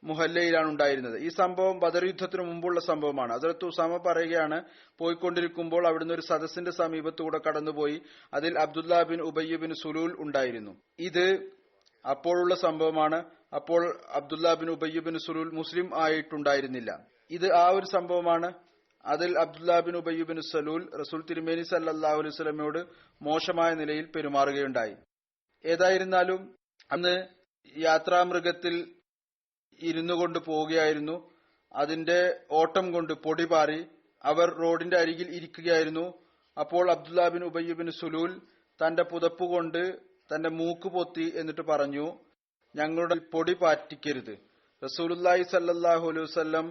മുഹല്ലയിലാണ് ഉണ്ടായിരുന്നത്. ഈ സംഭവം ബദർ യുദ്ധത്തിനു മുമ്പുള്ള സംഭവമാണ്. ഹസ്രത്ത് ഉസാമ പറയുകയാണ്, പോയിക്കൊണ്ടിരിക്കുമ്പോൾ അവിടുന്ന് ഒരു സദസ്സിന്റെ സമീപത്തൂടെ കടന്നുപോയി. അതിൽ അബ്ദുല്ല ബിൻ ഉബയ്യ ബിൻ സുലൂൽ ഉണ്ടായിരുന്നു. ഇത് അപ്പോഴുള്ള സംഭവമാണ്. അപ്പോൾ അബ്ദുല്ല ബിൻ ഉബയ്യ ബിൻ സുലൂൽ മുസ്ലിം ആയിട്ടുണ്ടായിരുന്നില്ല. ഇത് ആ ഒരു സംഭവമാണ്. അതിൽ അബ്ദുല്ല ബിൻ ഉബയ്യ ബിൻ സലൂൽ റസൂൽ തിരുമേനി സല്ലല്ലാഹു അലൈഹി വസല്ലമയോട് മോശമായ നിലയിൽ പെരുമാറുകയുണ്ടായി. ഏതായിരുന്നാലും അന്ന് യാത്രാമൃഗത്തിൽ ഇരുന്നു കൊണ്ട് പോവുകയായിരുന്നു. അതിന്റെ ഓട്ടം കൊണ്ട് പൊടി പാറി അവർ റോഡിന്റെ അരികിൽ ഇരിക്കുകയായിരുന്നു. അപ്പോൾ അബ്ദുല്ല ബിൻ ഉബയ്യ ബിൻ സുലൂൽ തന്റെ പുതപ്പ് കൊണ്ട് തന്റെ മൂക്ക് പൊത്തി എന്നിട്ട് പറഞ്ഞു, ഞങ്ങളുടെ പൊടി പാറ്റിക്കരുത്. റസൂലുള്ളാഹി സല്ലല്ലാഹു അലൈഹി വസല്ലം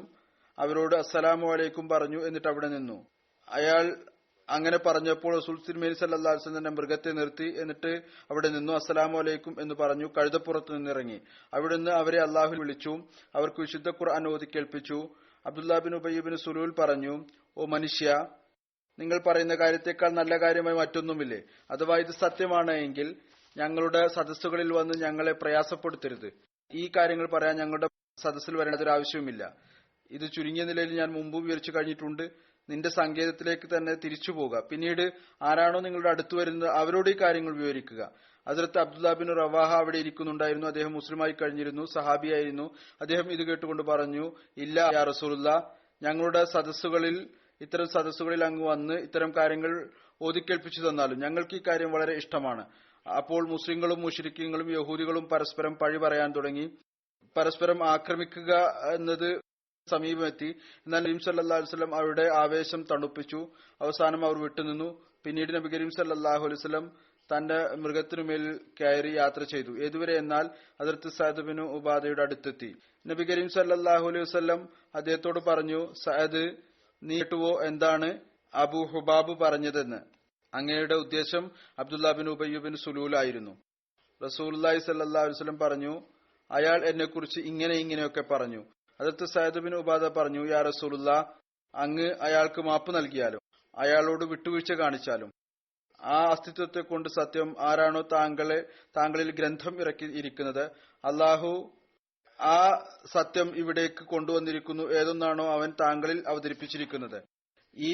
അവരോട് അസ്സലാമു അലൈക്കും പറഞ്ഞു. എന്നിട്ട് അവിടെ നിന്നു. അയാൾ അങ്ങനെ പറഞ്ഞപ്പോൾ റസൂൽ തിരുമേനി സല്ലല്ലാഹു അലൈഹി വസല്ലം തന്റെ മൃഗത്തെ നിർത്തി. എന്നിട്ട് അവിടെ നിന്നു അസ്സലാമു അലൈക്കും എന്ന് പറഞ്ഞു കഴുതപ്പുറത്ത് നിന്നിറങ്ങി. അവിടുന്ന് അവരെ അള്ളാഹു വിളിച്ചു. അവർക്ക് വിശുദ്ധ ഖുർആൻ ഓതി കേൾപ്പിച്ചു. അബ്ദുല്ല ബിൻ ഉബയ്യ ബിൻ സുലൂൽ പറഞ്ഞു, ഓ മനുഷ്യ, നിങ്ങൾ പറയുന്ന കാര്യത്തെക്കാൾ നല്ല കാര്യമായി മറ്റൊന്നുമില്ലേ? അഥവാ ഇത് സത്യമാണ് എങ്കിൽ ഞങ്ങളുടെ സദസ്സുകളിൽ വന്ന് ഞങ്ങളെ പ്രയാസപ്പെടുത്തരുത്. ഈ കാര്യങ്ങൾ പറയാൻ ഞങ്ങളുടെ സദസ്സിൽ വരേണ്ടതൊരു ആവശ്യവുമില്ല. ഇത് ചുരുങ്ങിയ നിലയിൽ ഞാൻ മുമ്പ് വിവരിച്ചു കഴിഞ്ഞിട്ടുണ്ട്. നിന്റെ സങ്കേതത്തിലേക്ക് തന്നെ തിരിച്ചു പോകുക. പിന്നീട് ആരാണോ നിങ്ങളുടെ അടുത്ത് വരുന്നത് അവരോട് ഈ കാര്യങ്ങൾ വിവരിക്കുക. ഹസ്രത്ത് അബ്ദുല്ല ബിൻ റവാഹ അവിടെ ഇരിക്കുന്നുണ്ടായിരുന്നു. അദ്ദേഹം മുസ്ലിമായി കഴിഞ്ഞിരുന്നു, സഹാബിയായിരുന്നു. അദ്ദേഹം ഇത് കേട്ടുകൊണ്ട് പറഞ്ഞു, ഇല്ല യാ റസൂലുള്ളാ, ഞങ്ങളുടെ ഇത്തരം സദസ്സുകളിൽ അങ്ങ് വന്ന് ഇത്തരം കാര്യങ്ങൾ ഓതിക്കേൽപ്പിച്ചു തന്നാലും ഞങ്ങൾക്ക് ഈ കാര്യം വളരെ ഇഷ്ടമാണ്. അപ്പോൾ മുസ്ലിങ്ങളും മുശ്രിക്കീങ്ങളും യഹൂദികളും പരസ്പരം പഴി പറയാൻ തുടങ്ങി. പരസ്പരം ആക്രമിക്കുക എന്നത് സമീപമെത്തി. എന്നാൽ നബി സല്ലല്ലാഹു അലൈഹി വസല്ലം അവരുടെ ആവേശം തണുപ്പിച്ചു. അവസാനം അവർ വിട്ടുനിന്നു. പിന്നീട് നബി കരീം സല്ലല്ലാഹു അലൈഹി വസല്ലം തന്റെ മൃഗത്തിനുമേൽ കയറി യാത്ര ചെയ്തു. ഏതുവരെ എന്നാൽ ഹദ്റത്ത് സഅദ് ബിൻ ഉബാദയുടെ അടുത്തെത്തി. നബി കരീം സല്ലല്ലാഹു അലൈഹി വസല്ലം അദ്ദേഹത്തോട് പറഞ്ഞു, സഅദ്, നീ കേട്ടുവോ എന്താണ് അബൂ ഹുബാബ് പറഞ്ഞതെന്ന്? അങ്ങയുടെ ഉദ്ദേശം Abdullah bin Ubayy bin Salul ആയിരുന്നു. റസൂലുള്ളാഹി സ്വല്ലല്ലാഹു അലൈഹി വസല്ലം പറഞ്ഞു, അയാൾ എന്നെക്കുറിച്ച് ഇങ്ങനെയൊക്കെ പറഞ്ഞു. ഹദ്റത്ത് സഅദ് ബിൻ ഉബാദ പറഞ്ഞു, യാ റസൂലുള്ളാഹ്, അങ്ങ് അയാൾക്ക് മാപ്പ് നൽകിയാലും അയാളോട് വിട്ടുവീഴ്ച കാണിച്ചാലും ആ അസ്തിത്വത്തെ കൊണ്ട് സത്യം ആരാണോ താങ്കളിൽ ഗ്രന്ഥം ഇറക്കിയിരിക്കുന്നത്, അള്ളാഹു ആ സത്യം ഇവിടേക്ക് കൊണ്ടുവന്നിരിക്കുന്നു. ഏതൊന്നാണോ അവൻ താങ്കളിൽ അവതരിപ്പിച്ചിരിക്കുന്നത്. ഈ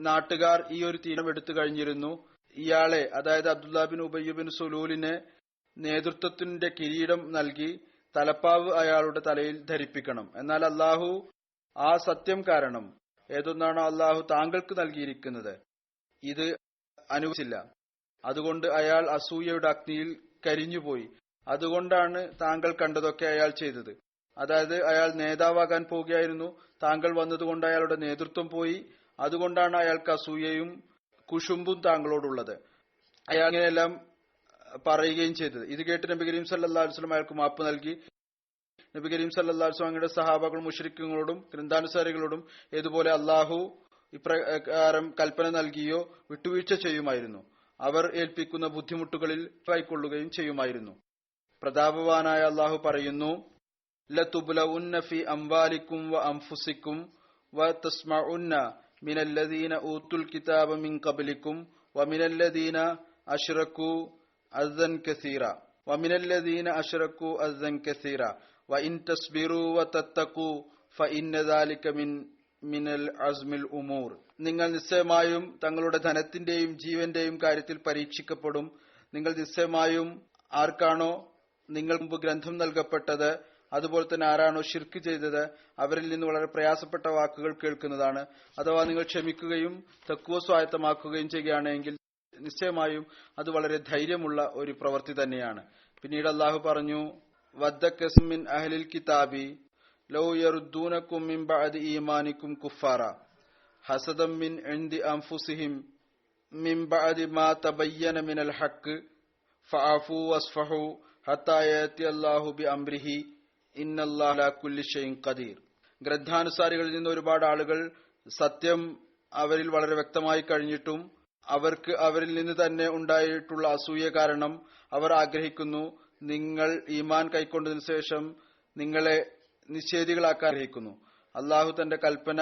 നാട്ടുകാർ ഈ ഒരു തീരുമാനം എടുത്തു കഴിഞ്ഞിരുന്നു. ഇയാളെ, അതായത് അബ്ദുല്ലാ ബിൻ ഉബയ്യ് ബിൻ സുലൂലിനെ നേതൃത്വത്തിന്റെ കിരീടം നൽകി തലപ്പാവ് അയാളുടെ തലയിൽ ധരിപ്പിക്കണം. എന്നാൽ അള്ളാഹു ആ സത്യം കാരണം ഏതൊന്നാണോ അള്ളാഹു താങ്കൾക്ക് നൽകിയിരിക്കുന്നത് ഇത് അനുവദിച്ചില്ല. അതുകൊണ്ട് അയാൾ അസൂയയുടെ അഗ്നിയിൽ കരിഞ്ഞുപോയി. അതുകൊണ്ടാണ് താങ്കൾ കണ്ടതൊക്കെ അയാൾ ചെയ്തത്. അതായത് അയാൾ നേതാവാകാൻ പോവുകയായിരുന്നു. താങ്കൾ വന്നതുകൊണ്ട് അയാളുടെ നേതൃത്വം പോയി. അതുകൊണ്ടാണ് അയാൾക്ക് അസൂയയും കുശുമ്പും താങ്കളോടുള്ളത്. അയാൾ ഇങ്ങനെയെല്ലാം പറയുകയും ചെയ്തത്. ഇത് കേട്ട് നബി കരീം സല്ലല്ലാഹു അലൈഹി വസല്ലം അയാൾക്ക് മാപ്പ് നൽകി. നബി കരീം സല്ലല്ലാഹു അലൈഹി വസല്ലം അങ്ങയുടെ സഹാബകളും മുശ്രിക്കുകളോടും ഗ്രന്ഥാനുസാരികളോടും ഏതുപോലെ അള്ളാഹു ഇപ്രകാരം കൽപ്പന നൽകിയോ വിട്ടുവീഴ്ച ചെയ്യുമായിരുന്നു. അവർ ഏൽപ്പിക്കുന്ന ബുദ്ധിമുട്ടുകളിൽ കൈക്കൊള്ളുകയും ചെയ്യുമായിരുന്നു. പ്രതാപവാനായ അള്ളാഹു പറയുന്നു, ലതുബ്ലഉന്ന ഫീ അംവാലിക്കും വ അൻഫുസിക്കും വ തസ്മഉന്ന മിനല്ലദീന ഊതുൽ കിതാബ മിൻ ഖബ്ലിക്കും വ മിനല്ലദീന അശ്റകൂ അസ്സൻ കസീറ വ ഇൻ തസ്ബിറൂ വ തത്തഖൂ ഫഇന്ന ദാലിക മിനൽ അസ്മിൽ ഉമൂർ. നിങ്ങൾ നിശ്ചയമായും തങ്ങളുടെ ധനത്തിന്റെയും ജീവന്റെയും കാര്യത്തിൽ പരീക്ഷിക്കപ്പെടും. നിങ്ങൾ നിശ്ചയമായും ആർക്കാണോ നിങ്ങൾ മുമ്പ് ഗ്രന്ഥം നൽകപ്പെട്ടത്, അതുപോലെ തന്നെ ആരാണോ ശിർക്ക് ചെയ്തത്, അവരിൽ നിന്ന് വളരെ പ്രയാസപ്പെട്ട വാക്കുകൾ കേൾക്കുന്നതാണ്. അഥവാ നിങ്ങൾ ക്ഷമിക്കുകയും തഖ്വ സ്വായത്തമാക്കുകയും ചെയ്യുകയാണെങ്കിൽ നിശ്ചയമായും അത് വളരെ ധൈര്യമുള്ള ഒരു പ്രവൃത്തി തന്നെയാണ്. പിന്നീട് അള്ളാഹു പറഞ്ഞു, വദ്ദ മിൻ അഹ്ലിൽ കിതാബി ലൗ യറുദ്ദൂനകും മിൻ ബഅദി ഈമാനികും കുഫാറ ഹസദം മിൻ ഇൻദി അൻഫുസിഹിം മിൻ ബഅദി മാ തബയ്യന മിനൽ ഹഖ് ഫഅഫു വസ്ഫഹു ഹത്താ യഅതി അല്ലാഹു ബിഅംരിഹി ഇന്നല്ലാഹ അലാ കുല്ലി ഷൈഇൻ ഖദീർ. ഗ്രന്ഥാനുസാരികളിൽ നിന്ന് ഒരുപാട് ആളുകൾ സത്യം അവരിൽ വളരെ വ്യക്തമായി കഴിഞ്ഞിട്ടും അവർക്ക് അവരിൽ നിന്ന് തന്നെ ഉണ്ടായിട്ടുള്ള അസൂയ കാരണം അവർ ആഗ്രഹിക്കുന്നു നിങ്ങൾ ഈമാൻ കൈക്കൊണ്ടതിനു ശേഷം നിങ്ങളെ നിഷേധികളാക്കാൻ ആഗ്രഹിക്കുന്നു. അള്ളാഹു തന്റെ കൽപ്പന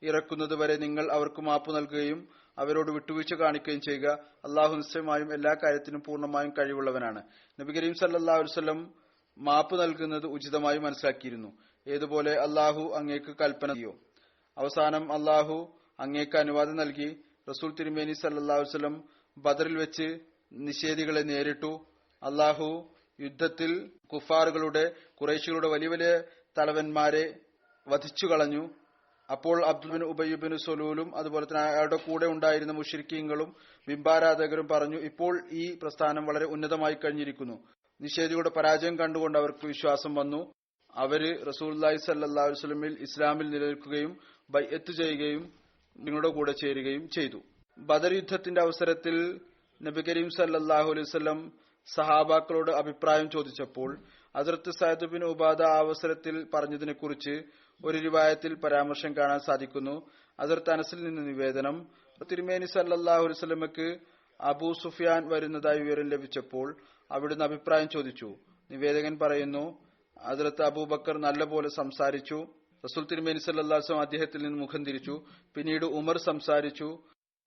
ഇറക്കുന്നതുവരെ നിങ്ങൾ അവർക്ക് മാപ്പ് നൽകുകയും അവരോട് വിട്ടുവീഴ്ച കാണിക്കുകയും ചെയ്യുക. അള്ളാഹു നിശ്ചയമായും എല്ലാ കാര്യത്തിനും പൂർണ്ണമായും കഴിവുള്ളവനാണ്. നബി കരീം സല്ലല്ലാഹു അലൈഹി വസല്ലം മാപ്പ് നൽകുന്നത് ഉചിതമായി മനസ്സിലാക്കിയിരുന്നു. ഏതുപോലെ അള്ളാഹു അങ്ങേക്ക് കൽപ്പന ചെയ്യോ. അവസാനം അള്ളാഹു അങ്ങേക്ക് അനുവാദം നൽകി. റസൂൽ തിരുമേനി സല്ലല്ലാഹു അലൈഹി വസല്ലം ബദറിൽ വെച്ച് നിഷേധികളെ നേരിട്ടു. അള്ളാഹു യുദ്ധത്തിൽ കുഫാറുകളുടെ ഖുറൈശികളുടെ വലിയ വലിയ തലവന്മാരെ വധിച്ചു കളഞ്ഞു. അപ്പോൾ അബ്ദുൽ ബിൻ ഉബയ്യ് ബിൻ സുലൂലും അതുപോലെ തന്നെ അയാളുടെ കൂടെ ഉണ്ടായിരുന്ന മുശ്രിക്കീങ്ങളും ബിംബാരാധകരും പറഞ്ഞു, ഇപ്പോൾ ഈ പ്രസ്ഥാനം വളരെ ഉന്നതമായി കഴിഞ്ഞിരിക്കുന്നു. നിഷേധികളുടെ പരാജയം കണ്ടുകൊണ്ട് അവർക്ക് വിശ്വാസം വന്നു. അവര് റസൂലുള്ളാഹി സ്വല്ലല്ലാഹു അലൈഹി വസല്ലമിൽ ഇസ്ലാമിൽ നിലനിൽക്കുകയും ബൈഅത്ത് ചെയ്യുകയും നിങ്ങളുടെ കൂടെ ചേരുകയും ചെയ്തു. ബദർ യുദ്ധത്തിന്റെ അവസരത്തിൽ നബി കരീം സല്ലല്ലാഹു അലൈഹി വസല്ലം സഹാബാക്കളോട് അഭിപ്രായം ചോദിച്ചപ്പോൾ ഹദ്റത്ത് സഅദ് ബിൻ ഉബാദ ആ അവസരത്തിൽ പറഞ്ഞതിനെ കുറിച്ച് ഒരു റിവായത്തിൽ പരാമർശം കാണാൻ സാധിക്കുന്നു. ഹദ്റത്ത് അനസിൽ നിന്ന് നിവേദനം, തിരുമേനി സല്ലല്ലാഹു അലൈഹി വസല്ലമക്ക് അബൂ സുഫിയാൻ വരുന്നതായി വിവരം ലഭിച്ചപ്പോൾ അവിടുന്ന് അഭിപ്രായം ചോദിച്ചു. നിവേദകൻ പറയുന്നു, ഹദ്റത്ത് അബൂബക്കർ നല്ലപോലെ സംസാരിച്ചു. റസൂൽ തിരുമേനി സല്ലല്ലാഹു അലൈഹി വസല്ലം അദ്ദേഹത്തിൽ നിന്ന് മുഖം തിരിച്ചു. പിന്നീട് ഉമർ സംസാരിച്ചു,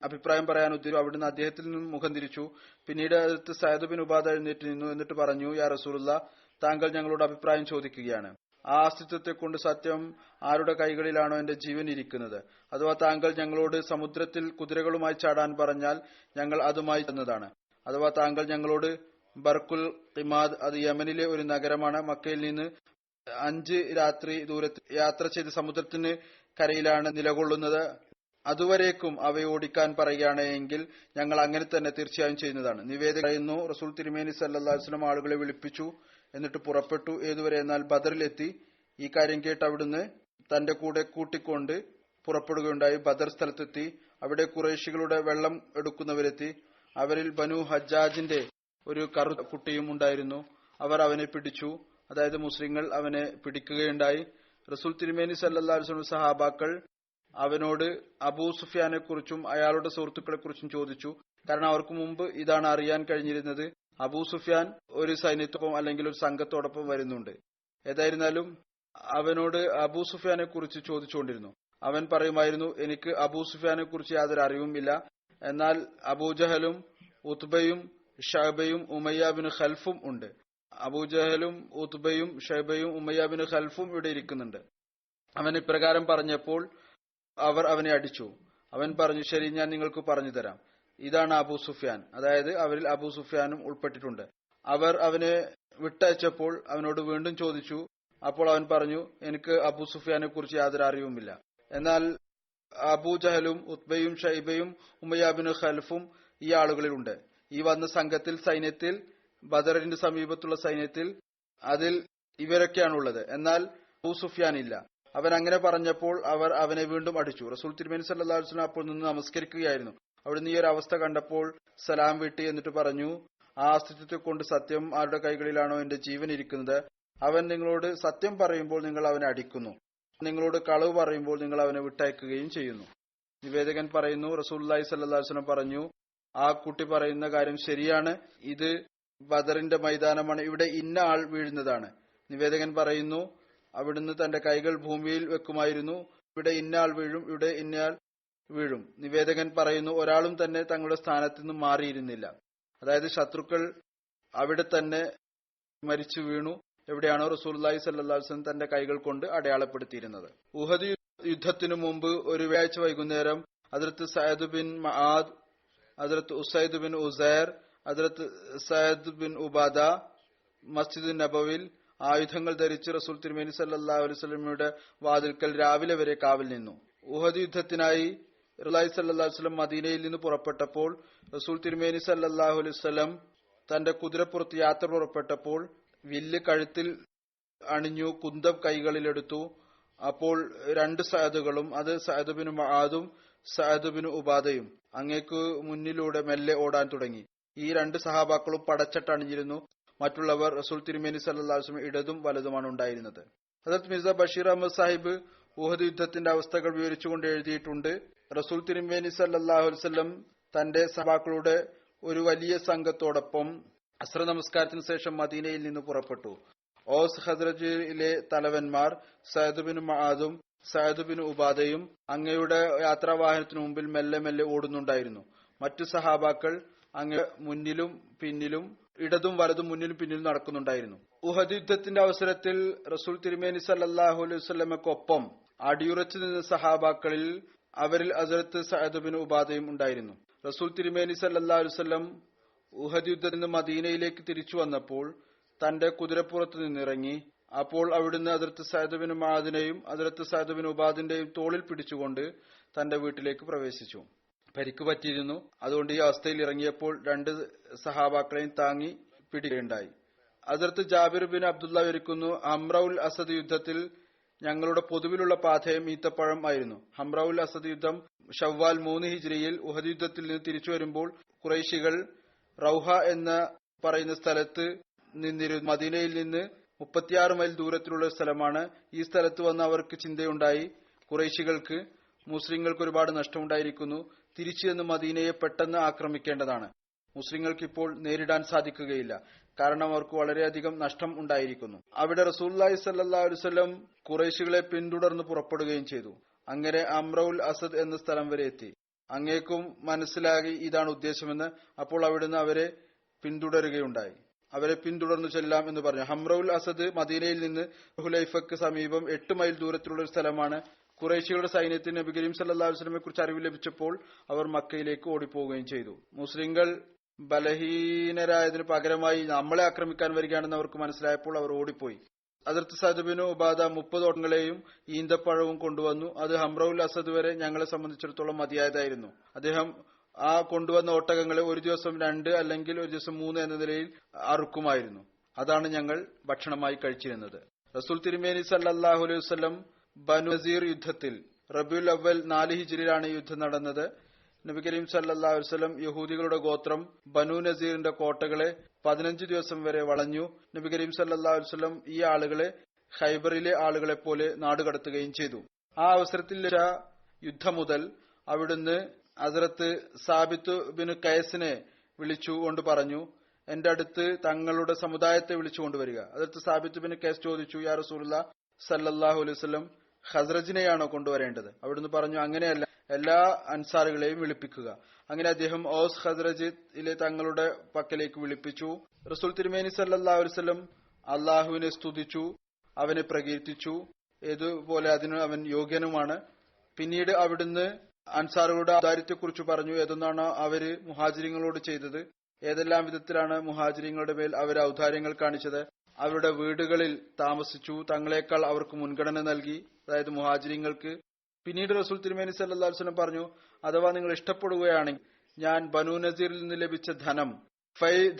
അഭിപ്രായം പറയാൻ ഉദ്ദേശിച്ചു. അവിടുന്ന് അദ്ദേഹത്തിൽ നിന്നും മുഖം തിരിച്ചു. പിന്നീട് ഹദ്റത്ത് സഅദ് ബിൻ ഉബാദ എഴുന്നേറ്റ് നിന്നു. എന്നിട്ട് പറഞ്ഞു, യാ റസൂലുള്ളാഹ്, താങ്കൾ ഞങ്ങളോട് അഭിപ്രായം ചോദിക്കുകയാണ്. ആ അസ്തിത്വത്തെ കൊണ്ട് സത്യം ആരുടെ കൈകളിലാണോ എന്റെ ജീവൻ ഇരിക്കുന്നത്, അഥവാ താങ്കൾ ഞങ്ങളോട് സമുദ്രത്തിൽ കുതിരകളുമായി ചാടാൻ പറഞ്ഞാൽ ഞങ്ങൾ അതുമായി ചെന്നതാണ്. അഥവാ താങ്കൾ ഞങ്ങളോട് ബർക്കുൽ ഖിമാദ്, അത് യമനിലെ ഒരു നഗരമാണ്, മക്കയിൽ നിന്ന് 5 രാത്രി ദൂരത്തിൽ യാത്ര ചെയ്ത് സമുദ്രത്തിന് കരയിലാണ് നിലകൊള്ളുന്നത്, അതുവരേക്കും അവയെ ഓടിക്കാൻ പറയുകയാണ് എങ്കിൽ ഞങ്ങൾ അങ്ങനെ തന്നെ തീർച്ചയായും ചെയ്യുന്നതാണ്. നിവേദകൻ പറയുന്നു, റസൂൽ തിരുമേനി സല്ലല്ലാഹു അലൈഹി വസല്ലം ആളുകളെ വിളിപ്പിച്ചു. എന്നിട്ട് പുറപ്പെട്ടു. ഏതുവരെ എന്നാൽ ബദറിലെത്തി. ഈ കാര്യം കേട്ട് അവിടുന്ന് തന്റെ കൂടെ കൂട്ടിക്കൊണ്ട് പുറപ്പെടുകയുണ്ടായി. ബദർ സ്ഥലത്തെത്തി. അവിടെ ഖുറൈശികളുടെ വെള്ളം എടുക്കുന്നവരെത്തി. അവരിൽ ബനു ഹജ്ജാജിന്റെ ഒരു കറുത്ത കുട്ടിയും ഉണ്ടായിരുന്നു. അവർ അവനെ പിടിച്ചു. അതായത് മുസ്ലിങ്ങൾ അവനെ പിടിക്കുകയുണ്ടായി. റസൂൽ തിരുമേനി സല്ലല്ലാഹു അലൈഹി വസല്ലം സഹാബാക്കൾ അവനോട് അബൂ സുഫിയാനെ കുറിച്ചും അയാളുടെ സുഹൃത്തുക്കളെ കുറിച്ചും ചോദിച്ചു. കാരണം അവർക്ക് മുമ്പ് ഇതാണ് അറിയാൻ കഴിഞ്ഞിരുന്നത്, അബൂ സുഫിയാൻ ഒരു സൈന്യത്തോടൊപ്പം അല്ലെങ്കിൽ ഒരു സംഘത്തോടൊപ്പം വരുന്നുണ്ട്. ഏതായിരുന്നാലും അവനോട് അബൂ സുഫിയാനെ കുറിച്ച് ചോദിച്ചുകൊണ്ടിരുന്നു. അവൻ പറയുമായിരുന്നു, എനിക്ക് അബൂ സുഫിയാനെ കുറിച്ച് യാതൊരു അറിവുമില്ല. എന്നാൽ അബൂജഹലും ഉത്ബയും ഷൈബയും ഉമയ്യ ബിൻ ഖൽഫും ഉണ്ട്. അബൂജഹലും ഉത്ബയും ഷൈബയും ഉമയ്യ ബിൻ ഖൽഫും ഇവിടെ ഇരിക്കുന്നുണ്ട്. അവൻ ഇപ്രകാരം പറഞ്ഞപ്പോൾ അവർ അവനെ അടിച്ചു. അവൻ പറഞ്ഞു, ശരി, ഞാൻ നിങ്ങൾക്ക് പറഞ്ഞു തരാം. ഇതാണ് അബൂ സുഫിയാൻ. അതായത് അവരിൽ അബൂ സുഫിയാനും ഉൾപ്പെട്ടിട്ടുണ്ട്. അവർ അവനെ വിട്ടയച്ചപ്പോൾ അവനോട് വീണ്ടും ചോദിച്ചു. അപ്പോൾ അവൻ പറഞ്ഞു, എനിക്ക് അബൂ സുഫിയാനെ കുറിച്ച് യാതൊരു അറിവുമില്ല. എന്നാൽ അബൂജഹലും ഉത്ബയും ഷൈബയും ഉമയ്യ ബിൻ ഖൽഫും ഈ ആളുകളിലുണ്ട്. ഈ വന്ന സംഘത്തിൽ, സൈന്യത്തിൽ, ബദറിന്റെ സമീപത്തുള്ള സൈന്യത്തിൽ, അതിൽ ഇവരൊക്കെയാണുള്ളത്. എന്നാൽ അബൂ സുഫിയാൻ ഇല്ല. അവൻ അങ്ങനെ പറഞ്ഞപ്പോൾ അവർ അവനെ വീണ്ടും അടിച്ചു. റസൂൽ തിരുമേനി സല്ലല്ലാഹു അലൈഹി വസല്ലം അപ്പോൾ നിന്ന് നമസ്കരിക്കുകയായിരുന്നു. അവിടുന്ന് ഈ ഒരു അവസ്ഥ കണ്ടപ്പോൾ സലാം വീട്ടി എന്നിട്ട് പറഞ്ഞു, ആ അസ്തിത്വത്തെ കൊണ്ട് സത്യം ആരുടെ കൈകളിലാണോ എന്റെ ജീവൻ ഇരിക്കുന്നത്, അവൻ നിങ്ങളോട് സത്യം പറയുമ്പോൾ നിങ്ങൾ അവനെ അടിക്കുന്നു, നിങ്ങളോട് കളവ് പറയുമ്പോൾ നിങ്ങൾ അവനെ വിട്ടയക്കുകയും ചെയ്യുന്നു. നിവേദകൻ പറയുന്നു, റസൂലുള്ളാഹി സ്വല്ലല്ലാഹു അലൈഹി വസല്ലം പറഞ്ഞു, ആ കുട്ടി പറയുന്ന കാര്യം ശരിയാണ്. ഇത് ബദറിന്റെ മൈതാനമാണ്. ഇവിടെ ഇന്ന ആൾ വീഴുന്നതാണ്. നിവേദകൻ പറയുന്നു, അവിടുന്ന് തന്റെ കൈകൾ ഭൂമിയിൽ വെക്കുമായിരുന്നു. ഇവിടെ ഇന്നയാൾ വീഴും, ഇവിടെ ഇന്നയാൾ വീഴും. നിവേദകൻ പറയുന്നു, ഒരാളും തന്നെ തങ്ങളുടെ സ്ഥാനത്ത് നിന്നും മാറിയിരുന്നില്ല. അതായത് ശത്രുക്കൾ അവിടെ തന്നെ മരിച്ചു വീണു. എവിടെയാണോ റസൂലുള്ളാഹി സ്വല്ലല്ലാഹു അലൈഹി വസല്ലം തന്റെ കൈകൾ കൊണ്ട് അടയാളപ്പെടുത്തിയിരുന്നത്. ഉഹദ് യുദ്ധത്തിനു മുമ്പ് ഒരു വ്യാഴാഴ്ച വൈകുന്നേരം ഹദ്റത്ത് സഅദ് ബിൻ മആദ്, ഹദ്റത്ത് ഉസൈദ് ബിൻ ഉസൈർ, ഹദ്റത്ത് സഅദ് ബിൻ ഉബാദ മസ്ജിദ് നബവിൽ ആയുധങ്ങൾ ധരിച്ച് റസൂൽ തിരുമേനി സല്ലല്ലാഹു അലൈഹി വസല്ലമയുടെ വാതിൽക്കൽ രാവിലെ വരെ കാവൽ നിന്നു. ഉഹദ് യുദ്ധത്തിനായി റസൂലുള്ളാഹി സ്വല്ലല്ലാഹു അലൈഹി വസല്ലം മദീനയിൽ നിന്ന് പുറപ്പെട്ടപ്പോൾ റസൂൽ തിരുമേനി സല്ലല്ലാഹു അലൈഹി വസല്ലം തന്റെ കുതിരപ്പുറത്ത് യാത്ര പുറപ്പെട്ടപ്പോൾ വില്ല് കഴുത്തിൽ അണിഞ്ഞു, കുന്തം കൈകളിലെടുത്തു. അപ്പോൾ രണ്ട് സഅദുകളും, അത് സഅദ് ബിൻ മആദും സഅദ് ബിൻ ഉബാദയും അങ്ങേക്ക് മുന്നിലൂടെ മെല്ലെ ഓടാൻ തുടങ്ങി. ഈ രണ്ട് സഹാബാക്കളും പടച്ചട്ടണിഞ്ഞിരുന്നു. മറ്റുള്ളവർ റസൂൽ തിരുമേനി സല്ലല്ലാഹു അലൈഹി വസല്ലം ഇടതും വലതുമാണ് ഉണ്ടായിരുന്നത്. ഹദരത്ത് മിർസ ബഷീർ അഹമ്മദ് സാഹിബ് ഉഹദ് യുദ്ധത്തിന്റെ അവസ്ഥകൾ വിവരിച്ചുകൊണ്ട് എഴുതിയിട്ടുണ്ട്. റസൂൽ തിരുമേനി സല്ലല്ലാഹു അലൈഹി വസല്ലം തന്റെ സഹാബാക്കളുടെ ഒരു വലിയ സംഘത്തോടൊപ്പം അസ്ര നമസ്കാരത്തിന് ശേഷം മദീനയിൽ നിന്ന് പുറപ്പെട്ടു. ഔസ് ഖദ്റജിലെ തലവന്മാർ സഅദ് ബിൻ മആദും സഅദ് ബിൻ ഉബാദയും അങ്ങയുടെ യാത്രാവാഹനത്തിനു മുമ്പിൽ മെല്ലെ മെല്ലെ ഓടുന്നുണ്ടായിരുന്നു. മറ്റു സഹാബാക്കൾ അങ്ങ് മുന്നിലും പിന്നിലും, ഇടതും വലതും മുന്നിലും പിന്നിലും നടക്കുന്നുണ്ടായിരുന്നു. ഉഹദ് യുദ്ധത്തിന്റെ അവസരത്തിൽ റസൂൽ തിരുമേനി സല്ലല്ലാഹു അലൈഹി വസല്ലമയ്ക്കൊപ്പം അടിയുറച്ചു നിന്ന സഹാബാക്കളിൽ അവരിൽ ഹസ്രത്ത് സഅദ് ബിൻ ഉബാദയും ഉണ്ടായിരുന്നു. റസൂൽ തിരുമേനി സല്ലല്ലാഹു അലൈഹി വസല്ലം ഉഹദ് യുദ്ധത്തിൽ നിന്ന് മദീനയിലേക്ക് തിരിച്ചു വന്നപ്പോൾ തന്റെ കുതിരപ്പുറത്ത് നിന്നിറങ്ങി. അപ്പോൾ അവിടുന്ന് ഹദ്റത്ത് സഅദ് ബിൻ മആദിനെയും ഹദ്റത്ത് സഅദ് ബിൻ ഉബാദിന്റെയും തോളിൽ പിടിച്ചുകൊണ്ട് തന്റെ വീട്ടിലേക്ക് പ്രവേശിച്ചു. പരിക്ക് പറ്റിയിരുന്നു. അതുകൊണ്ട് ഈ അവസ്ഥയിൽ ഇറങ്ങിയപ്പോൾ രണ്ട് സഹാബാക്കളെയും താങ്ങി പിടിക്കുകയുണ്ടായി. ഹദ്റത്ത് ജാബിർ ബിൻ അബ്ദുള്ള വിവരിക്കുന്നു, ഹംറഉൽ അസദ് യുദ്ധത്തിൽ ഞങ്ങളുടെ പൊതുവിലുള്ള പാഥേയം ഈത്തപ്പഴം ആയിരുന്നു. ഹംറഉൽ അസദ് യുദ്ധം ഷവ്വാൽ 3 ഹിജ്രിയിൽ ഉഹദ് യുദ്ധത്തിൽ നിന്ന് തിരിച്ചു വരുമ്പോൾ ഖുറൈശികൾ റൗഹ എന്ന പറയുന്ന സ്ഥലത്ത് നിന്നിരുന്നു. മദീനയിൽ നിന്ന് 36 മൈൽ ദൂരത്തിലുള്ള സ്ഥലമാണ്. ഈ സ്ഥലത്ത് വന്ന് അവർക്ക് ചിന്തയുണ്ടായി, ഖുറൈശികൾക്ക് മുസ്ലിങ്ങൾക്ക് ഒരുപാട് നഷ്ടമുണ്ടായിരിക്കുന്നു, തിരിച്ചു ചെന്ന് മദീനയെ പെട്ടെന്ന് ആക്രമിക്കേണ്ടതാണ്. മുസ്ലിങ്ങൾക്ക് ഇപ്പോൾ നേരിടാൻ സാധിക്കുകയില്ല, കാരണം അവർക്ക് വളരെയധികം നഷ്ടം ഉണ്ടായിരിക്കുന്നു. അവിടെ റസൂലുള്ളാഹി സ്വല്ലല്ലാഹു അലൈഹി വസല്ലം ഖുറൈശികളെ പിന്തുടർന്ന് പുറപ്പെടുകയും ചെയ്തു. അങ്ങനെ അംറഉൽ അസദ് എന്ന സ്ഥലം വരെ എത്തി. അങ്ങേക്കും മനസ്സിലായി ഇതാണ് ഉദ്ദേശമെന്ന്. അപ്പോൾ അവിടുന്ന് അവരെ പിന്തുടരുകയുണ്ടായി. അവരെ പിന്തുടർന്നു ചെല്ലാം എന്ന് പറഞ്ഞു. ഹംറഉൽ അസദ് മദീനയിൽ നിന്ന് ഹുലൈഫക്ക് സമീപം 8 മൈൽ ദൂരത്തിലുള്ള ഒരു സ്ഥലമാണ്. ഖുറൈശികളുടെ സൈന്യത്തിന് നബി കരീം സല്ലല്ലാഹു അലൈഹി വസല്ലമയെ കുറിച്ച് അറിവ് ലഭിച്ചപ്പോൾ അവർ മക്കയിലേക്ക് ഓടിപ്പോവുകയും ചെയ്തു. മുസ്ലിങ്ങൾ ബലഹീനരായതിനു പകരമായി നമ്മളെ ആക്രമിക്കാൻ വരികയാണെന്ന് അവർക്ക് മനസ്സിലായപ്പോൾ അവർ ഓടിപ്പോയി. ഹദ്റത്ത് സഅദ് ബിൻ ഉബാദ 30 ഒട്ടകങ്ങളെയും ഈന്തപ്പഴവും കൊണ്ടുവന്നു. അത് ഹംറഉൽ അസദ് വരെ ഞങ്ങളെ സംബന്ധിച്ചിടത്തോളം മതിയായതായിരുന്നു. അദ്ദേഹം ആ കൊണ്ടുവന്ന ഒട്ടകങ്ങളെ ഒരു ദിവസം 2 അല്ലെങ്കിൽ ഒരു ദിവസം 3 എന്ന നിലയിൽ അറുക്കുമായിരുന്നു. അതാണ് ഞങ്ങൾ ഭക്ഷണമായി കഴിച്ചിരുന്നത്. റസൂൽ തിരുമേനി സല്ലല്ലാഹു അലൈഹി വസല്ലം ബനു നസീർ യുദ്ധത്തിൽ റബീഉൽ അവ്വൽ 4 ഹിജ്രിയിലാണ് യുദ്ധം നടന്നത്. നബി കരീം സല്ലല്ലാഹു അലൈഹി വസല്ലം യഹൂദികളുടെ ഗോത്രം ബനു നസീറിന്റെ കോട്ടകളെ 15 ദിവസം വരെ വളഞ്ഞു. നബി കരീം സല്ലല്ലാഹു അലൈഹി വസല്ലം ഈ ആളുകളെ ഖൈബറിലെ ആളുകളെ പോലെ നാടുകടത്തുകയും ചെയ്തു. ആ അവസരത്തിൽ യുദ്ധം മുതൽ അവിടുന്ന് ഹസ്രത്ത് സാബിത്ത് ബിൻ ഖൈസിനെ വിളിച്ചുകൊണ്ട് പറഞ്ഞു, എന്റെ അടുത്ത് തങ്ങളുടെ സമുദായത്തെ വിളിച്ചുകൊണ്ടുവരിക. ഹസ്രത്ത് സാബിത്ത് ബിൻ ഖൈസ് ചോദിച്ചു, യാ റസൂലുള്ളാഹി സല്ലല്ലാഹു അലൈഹി വസല്ലം, ഖസ്റജിനെയാണോ കൊണ്ടുവരേണ്ടത്? അവിടുന്ന് പറഞ്ഞു, അങ്ങനെയല്ല, എല്ലാ അൻസാറുകളെയും വിളിപ്പിക്കുക. അങ്ങനെ അദ്ദേഹം ഔസ് ഖസ്റജിലെ തങ്ങളുടെ പക്കലേക്ക് വിളിപ്പിച്ചു. റസൂൽ തിരുമേനി സല്ലല്ലാഹു അലൈഹി വസല്ലം അള്ളാഹുവിനെ സ്തുതിച്ചു, അവനെ പ്രകീർത്തിച്ചു, ഏതുപോലെ അതിന് അവൻ യോഗ്യനുമാണ്. പിന്നീട് അവിടുന്ന് അൻസാറുകളുടെ ഔദാര്യത്തെക്കുറിച്ച് പറഞ്ഞു, ഏതൊന്നാണ് അവര് മുഹാജിരിങ്ങളോട് ചെയ്തത്, ഏതെല്ലാം വിധത്തിലാണ് മുഹാജിരിങ്ങളുടെ മേൽ അവർ ഔദാര്യങ്ങൾ കാണിച്ചത്. അവരുടെ വീടുകളിൽ താമസിച്ചു, തങ്ങളെക്കാൾ അവർക്ക് മുൻഗണന നൽകി, അതായത് മുഹാജിരിങ്ങൾക്ക്. പിന്നീട് റസൂൽ തിരുമേനി സല്ലല്ലാഹു അലൈഹി വസല്ലം പറഞ്ഞു, അഥവാ നിങ്ങൾ ഇഷ്ടപ്പെടുകയാണെങ്കിൽ ഞാൻ ബനൂ നസീറിൽ നിന്ന് ലഭിച്ച ധനം,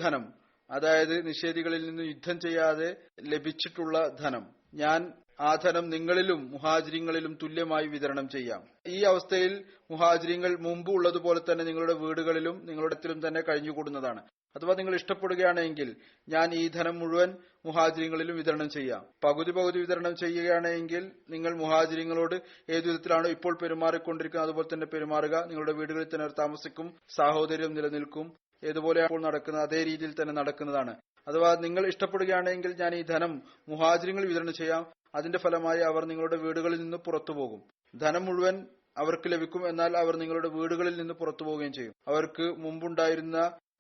ധനം, അതായത് നിഷേധികളിൽ നിന്ന് യുദ്ധം ചെയ്യാതെ ലഭിച്ചിട്ടുള്ള ധനം, ഞാൻ ആ ധനം നിങ്ങളിലും മുഹാജിരിങ്ങളിലും തുല്യമായി വിതരണം ചെയ്യാം. ഈ അവസ്ഥയിൽ മുഹാജിരിങ്ങൾ മുമ്പ് ഉള്ളതുപോലെ തന്നെ നിങ്ങളുടെ വീടുകളിലും നിങ്ങളുടെ ത്തിലും തന്നെ കഴിഞ്ഞുകൂടുന്നതാണ്. അഥവാ നിങ്ങൾ ഇഷ്ടപ്പെടുകയാണെങ്കിൽ ഞാൻ ഈ ധനം മുഴുവൻ മുഹാജിരിങ്ങളിലും വിതരണം ചെയ്യാം. പകുതി വിതരണം ചെയ്യുകയാണെങ്കിൽ നിങ്ങൾ മുഹാജിരിങ്ങളോട് ഏതു വിധത്തിലാണോ ഇപ്പോൾ പെരുമാറിക്കൊണ്ടിരിക്കുന്നത് അതുപോലെ തന്നെ പെരുമാറുക. നിങ്ങളുടെ വീടുകളിൽ തന്നെ താമസിക്കും, സാഹോദര്യം നിലനിൽക്കും. ഏതുപോലെയാണ് ഇപ്പോൾ നടക്കുന്നത് അതേ രീതിയിൽ തന്നെ നടക്കുന്നതാണ്. അഥവാ നിങ്ങൾ ഇഷ്ടപ്പെടുകയാണെങ്കിൽ ഞാൻ ഈ ധനം മുഹാജിരിങ്ങൾ വിതരണം ചെയ്യാം. അതിന്റെ ഫലമായി അവർ നിങ്ങളുടെ വീടുകളിൽ നിന്ന് പുറത്തു പോകും. ധനം മുഴുവൻ അവർക്ക് ലഭിക്കും, എന്നാൽ അവർ നിങ്ങളുടെ വീടുകളിൽ നിന്ന് പുറത്തു പോവുകയും ചെയ്യും. അവർക്ക് മുമ്പുണ്ടായിരുന്ന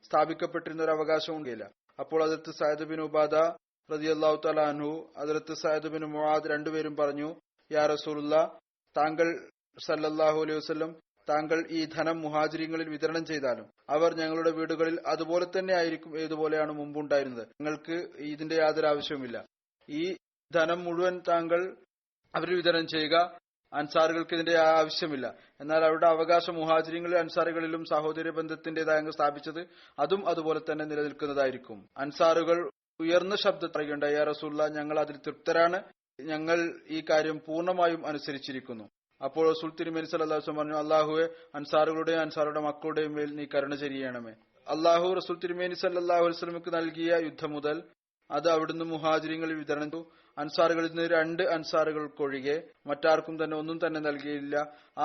സ്ഥാപിക്കപ്പെട്ടിരുന്ന ഒരു അവകാശം ഉണ്ടായില്ല. അപ്പോൾ ഹദ്റത്ത് സഅദ് ബിൻ ഉബാദ റളിയല്ലാഹു തആല അൻഹു, ഹദ്റത്ത് സഅദ് ബിൻ മുആദ് രണ്ടുപേരും പറഞ്ഞു, യാ റസൂലുള്ളാഹ്, താങ്കൾ സല്ലല്ലാഹു അലൈഹി വസല്ലം താങ്കൾ ഈ ധനം മുഹാജിരിങ്ങളിൽ വിതരണം ചെയ്താലും അവർ ഞങ്ങളുടെ വീടുകളിൽ അതുപോലെ തന്നെ ആയിരിക്കും ഏതുപോലെയാണ് മുമ്പുണ്ടായിരുന്നത്. ഞങ്ങൾക്ക് ഇതിന്റെ യാതൊരു ആവശ്യവുമില്ല. ഈ ധനം മുഴുവൻ താങ്കൾ അവരിൽ വിതരണം ചെയ്യുക. അൻസാറുകൾക്ക് ഇതിന്റെ ആവശ്യമില്ല. എന്നാൽ അവരുടെ അവകാശം മുഹാജിരികളിലും അൻസാറുകളിലും സാഹോദര്യ ബന്ധത്തിന്റേതായ സ്ഥാപിച്ചത് അതും അതുപോലെ തന്നെ നിലനിൽക്കുന്നതായിരിക്കും. അൻസാറുകൾ ഉയർന്ന ശബ്ദത്തിൽ പറയുകയുണ്ടായി, യാ റസൂലുള്ളാഹ്, ഞങ്ങൾ അതിൽ തൃപ്തരാണ്, ഞങ്ങൾ ഈ കാര്യം പൂർണ്ണമായും അനുസരിച്ചിരിക്കുന്നു. അപ്പോൾ റസൂൽ തിരുമേനി സല്ലല്ലാഹു അലൈഹി വസല്ലം പറഞ്ഞു, അല്ലാഹുവേ, അൻസാറുകളുടെയും അൻസാറുടെ മക്കളുടെയും മേൽ നീ കരുണ ചെയ്യണമേ. അല്ലാഹു റസൂൽ തിരുമേനി സല്ലല്ലാഹു അലൈഹി വസല്ലമക്ക് നൽകിയ യുദ്ധം മുതൽ അത് അവിടുന്ന് മുഹാജിരിങ്ങളിൽ വിതരണം ചെയ്തു. അൻസാറുകളിൽ നിന്ന് 2 അൻസാറുകൾക്കൊഴികെ മറ്റാർക്കും തന്നെ ഒന്നും തന്നെ നൽകിയില്ല.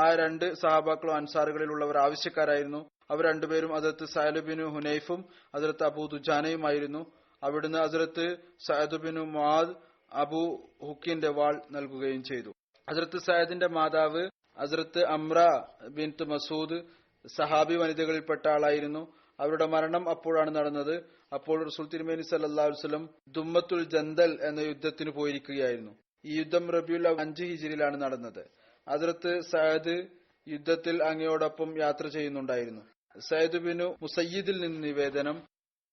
ആ 2 സഹാബാക്കളും അൻസാറുകളിലുള്ളവർ ആവശ്യക്കാരായിരുന്നു. അവർ രണ്ടുപേരും ഹദ്റത്ത് സഅദ് ബിൻ ഹുനൈഫും ഹദ്റത്ത് അബൂ ദുജാനയുമായിരുന്നു. അവിടുന്ന് ഹദ്റത്ത് സഅദ് ബിൻ മുആദ് അബൂ ഹുക്കിന്റെ വാൾ നൽകുകയും ചെയ്തു. ഹദ്റത്ത് സഅദിന്റെ മാതാവ് ഹദ്റത്ത് അമ്ര ബിൻത് മസൂദ് സഹാബി വനിതകളിൽപ്പെട്ട ആളായിരുന്നു. അവരുടെ മരണം അപ്പോഴാണ് നടന്നത്. അപ്പോൾ റസൂൽ തിരുമേനി സല്ലല്ലാഹു അലൈഹി വസല്ലം ദുമ്മത്തുൽ ജന്ദൽ എന്ന യുദ്ധത്തിന് പോയിരിക്കുകയായിരുന്നു. ഈ യുദ്ധം റബീഉൽ 5 ഹിജ്രിയിലാണ് നടന്നത്. ഹദ്റത്ത് സഅദ് യുദ്ധത്തിൽ അങ്ങയോടൊപ്പം യാത്ര ചെയ്യുന്നുണ്ടായിരുന്നു. സഅദ് ബിനു മുസയ്യിദിൽ നിന്ന് നിവേദനം,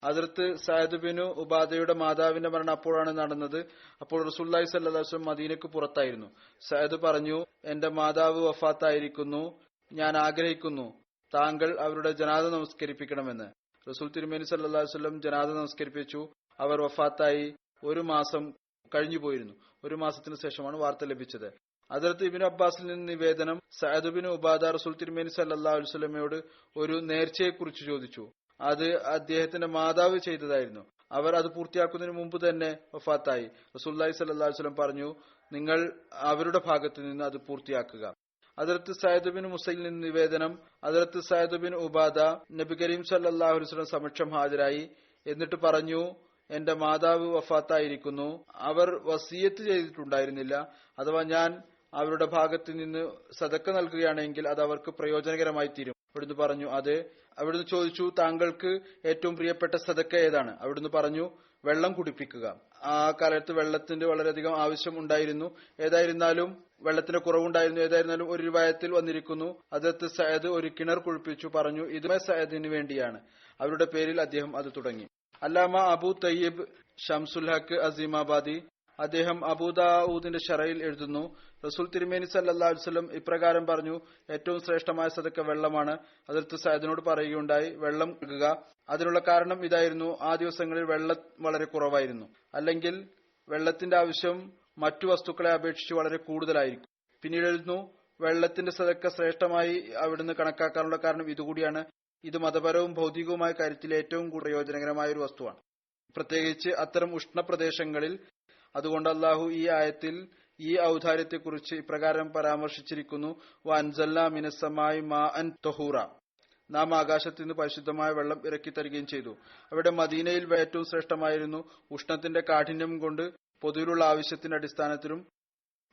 ഹദ്റത്ത് സഅദ് ബിനു ഉബാദയുടെ മാതാവിന്റെ മരണം അപ്പോഴാണ് നടന്നത്. അപ്പോൾ റസൂലുള്ളാഹി സ്വല്ലല്ലാഹു അലൈഹി വസല്ലം മദീനക്ക് പുറത്തായിരുന്നു. സഅദ് പറഞ്ഞു, എന്റെ മാതാവ് വഫാത്തായിരിക്കുന്നു, ഞാൻ ആഗ്രഹിക്കുന്നു താങ്കൾ അവരുടെ ജനാസ നമസ്കരിപ്പിക്കണമെന്ന്. റസൂൽ തിരുമേനി സല്ലല്ലാഹു അലൈഹി വസല്ലം ജനാസ നമസ്കരിപ്പിച്ചു. അവർ വഫാത്തായി 1 മാസം കഴിഞ്ഞുപോയിരുന്നു. 1 മാസത്തിന് ശേഷമാണ് വാർത്ത ലഭിച്ചത്. ഹദ്റത്ത് ഇബ്നു അബ്ബാസിൽ നിന്ന് നിവേദനം, സഅദ് ബിൻ ഉബാദ റസൂൽ തിരുമേനി സല്ലല്ലാഹു അലൈഹി വസല്ലമയോട് ഒരു നേർച്ചയെക്കുറിച്ച് ചോദിച്ചു. അത് അദ്ദേഹത്തിന്റെ മാതാവ് ചെയ്തതായിരുന്നു. അവർ അത് പൂർത്തിയാക്കുന്നതിന് മുമ്പ് തന്നെ വഫാത്തായി. റസൂലുള്ളാഹി സ്വല്ലല്ലാഹു അലൈഹി വസല്ലം പറഞ്ഞു, നിങ്ങൾ അവരുടെ ഭാഗത്ത് നിന്ന് അത് പൂർത്തിയാക്കുക. ഹദ്റത്ത് സഅദ് ബിൻ മുസയിൽ നിന്ന് നിവേദനം, ഹദ്റത്ത് സഅദ് ബിൻ ഉബാദ നബി കരീം സല്ലല്ലാഹു അലൈഹി വസല്ലം സമക്ഷം ഹാജരായി. എന്നിട്ട് പറഞ്ഞു, എന്റെ മാതാവ് വഫാത്തായിരിക്കുന്നു, അവർ വസിയത്ത് ചെയ്തിട്ടുണ്ടായിരുന്നില്ല. അഥവാ ഞാൻ അവരുടെ ഭാഗത്ത് നിന്ന് സദക്ക നൽകുകയാണെങ്കിൽ അത് അവർക്ക് പ്രയോജനകരമായി തീരും. അവിടുന്ന് പറഞ്ഞു, അതെ. അവിടുന്ന് ചോദിച്ചു, താങ്കൾക്ക് ഏറ്റവും പ്രിയപ്പെട്ട സദക്ക ഏതാണ്? അവിടുന്ന് പറഞ്ഞു, വെള്ളം കുടിപ്പിക്കുക. ആ കാലത്ത് വെള്ളത്തിന്റെ വളരെയധികം ആവശ്യം ഉണ്ടായിരുന്നു. ഏതായിരുന്നാലും വെള്ളത്തിന്റെ കുറവുണ്ടായിരുന്നു. ഏതായിരുന്നാലും ഒരു റിവായത്തിൽ വന്നിരിക്കുന്നു, ഹദ്റത്ത് സഅദ് ഒരു കിണർ കുഴിപ്പിച്ചു. പറഞ്ഞു, ഇത് സഅദിന് വേണ്ടിയാണ്. അവരുടെ പേരിൽ അദ്ദേഹം അത് തുടങ്ങി. അല്ലാമ അബൂ തയ്യിബ് ഷംസുൽ ഹക്ക് അസീമാബാദി അദ്ദേഹം അബൂദാവൂദിന്റെ ഷറയിൽ എഴുതുന്നു, റസൂൽ തിരുമേനി സല്ലല്ലാഹു അലൈഹി വസല്ലം ഇപ്രകാരം പറഞ്ഞു, ഏറ്റവും ശ്രേഷ്ഠമായ സദക്ക വെള്ളമാണ്. ഹദ്റത്ത് സഅദിനോട് പറയുകയുണ്ടായി, വെള്ളം നൽകുക. അതിനുള്ള കാരണം ഇതായിരുന്നു, ആ ദിവസങ്ങളിൽ വെള്ളം വളരെ കുറവായിരുന്നു. അല്ലെങ്കിൽ വെള്ളത്തിന്റെ ആവശ്യം മറ്റു വസ്തുക്കളെ അപേക്ഷിച്ച് വളരെ കൂടുതലായിരിക്കും. പിന്നീട് എഴുതുന്നു, വെള്ളത്തിന്റെ സദക്ക ശ്രേഷ്ഠമായി അവിടുന്ന് കണക്കാക്കാനുള്ള കാരണം ഇതുകൂടിയാണ്. ഇത് മതപരവും ഭൗതികവുമായ കാര്യത്തിൽ ഏറ്റവും പ്രയോജനകരമായ ഒരു വസ്തുവാണ്, പ്രത്യേകിച്ച് അത്തരം ഉഷ്ണപ്രദേശങ്ങളിൽ. അതുകൊണ്ട് അള്ളാഹു ഈ ആയത്തിൽ ഈ ഔദാര്യത്തെക്കുറിച്ച് ഇപ്രകാരം പരാമർശിച്ചിരിക്കുന്നു: വഅൻസൽനാ മിനസ്സമായി മാഅൻ തഹൂറ, നാം ആകാശത്ത് നിന്ന് പരിശുദ്ധമായ വെള്ളം ഇറക്കി തരികയും ചെയ്തു. അവിടെ മദീനയിൽ ഏറ്റവും ശ്രേഷ്ഠമായിരുന്നു. ഉഷ്ണത്തിന്റെ കാഠിന്യം കൊണ്ട് പൊതുവിലുള്ള ആവശ്യത്തിന്റെ അടിസ്ഥാനത്തിലും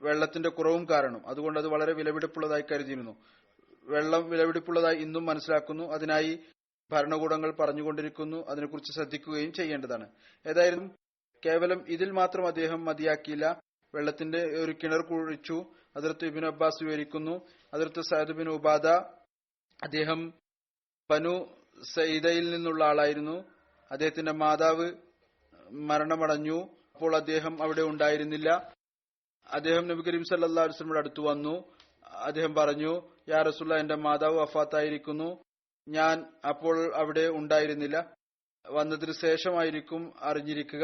വെള്ളത്തിന്റെ കുറവും കാരണം അതുകൊണ്ട് അത് വളരെ വിലപിടിപ്പുള്ളതായി കരുതിയിരുന്നു. വെള്ളം വിലപിടിപ്പുള്ളതായി ഇന്നും മനസ്സിലാക്കുന്നു. അതിനായി ഭരണകൂടങ്ങൾ പറഞ്ഞുകൊണ്ടിരിക്കുന്നു. അതിനെക്കുറിച്ച് ശ്രദ്ധിക്കുകയും ചെയ്യേണ്ടതാണ്. ഏതായാലും കേവലം ഇതിൽ മാത്രം അദ്ദേഹം മതിയാക്കിയില്ല. വെള്ളത്തിന്റെ ഒരു കിണർ കുഴിച്ചു. ഹദ്റത്ത് ഇബ്നു അബ്ബാസ് വിവരിക്കുന്നു, ഹദ്റത്ത് സഅദ് ബിൻ ഉബാദ അദ്ദേഹം ബനു സഈദയിൽ നിന്നുള്ള ആളായിരുന്നു. അദ്ദേഹത്തിന്റെ മാതാവ് മരണമടഞ്ഞു. അപ്പോൾ അദ്ദേഹം അവിടെ ഉണ്ടായിരുന്നില്ല. അദ്ദേഹം നബി കരീം സല്ലല്ലാഹു അലൈഹി വസല്ലമയുടെ അടുത്ത് വന്നു. അദ്ദേഹം പറഞ്ഞു, യാ റസൂലുള്ളാഹ്, എന്റെ മാതാവ് വഫാത്തായിരിക്കുന്നു. ഞാൻ അപ്പോൾ അവിടെ ഉണ്ടായിരുന്നില്ല. വന്നതിന് ശേഷമായിരിക്കും അറിഞ്ഞിരിക്കുക.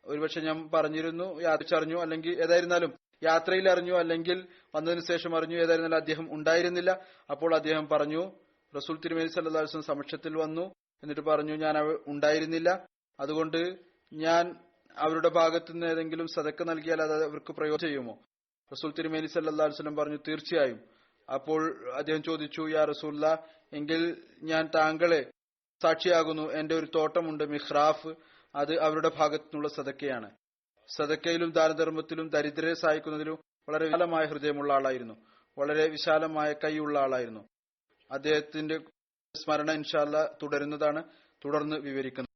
ഒരുപക്ഷെ ഞാൻ പറഞ്ഞിരുന്നു, യാത്രറിഞ്ഞു, അല്ലെങ്കിൽ ഏതായിരുന്നാലും യാത്രയിൽ അറിഞ്ഞു, അല്ലെങ്കിൽ വന്നതിന് ശേഷം അറിഞ്ഞു. ഏതായിരുന്നാലും അദ്ദേഹം ഉണ്ടായിരുന്നില്ല. അപ്പോൾ അദ്ദേഹം പറഞ്ഞു, റസൂൽ തിരുമേനി സല്ലല്ലാഹു അലൈഹി വസല്ലം സമക്ഷത്തിൽ വന്നു. എന്നിട്ട് പറഞ്ഞു, ഞാൻ ഉണ്ടായിരുന്നില്ല, അതുകൊണ്ട് ഞാൻ അവരുടെ ഭാഗത്തു നിന്ന് ഏതെങ്കിലും സദക്ക നൽകിയാൽ അത് അവർക്ക് പ്രയോജനം ചെയ്യുമോ? റസൂൽ തിരുമേനി സല്ലല്ലാഹു അലൈഹി വസല്ലം പറഞ്ഞു, തീർച്ചയായും. അപ്പോൾ അദ്ദേഹം ചോദിച്ചു, യാ റസൂലുള്ളാഹ്, എങ്കിൽ ഞാൻ താങ്കളെ സാക്ഷിയാകുന്നു. എന്റെ ഒരു തോട്ടമുണ്ട്, മിഹ്റാഫ്, അത് അവരുടെ ഭാഗത്തു നിന്നുള്ള സദക്കയാണ്. സദക്കയിലും ദാനധർമ്മത്തിലും ദരിദ്രരെ സഹായിക്കുന്നതിലും വളരെ വിശാലമായ ഹൃദയമുള്ള ആളായിരുന്നു, വളരെ വിശാലമായ കൈയുള്ള ആളായിരുന്നു. അദ്ദേഹത്തിന്റെ സ്മരണ ഇൻഷാ അല്ലാഹ് തുടരുന്നതാണ്, തുടർന്ന് വിവരിക്കുന്നത്.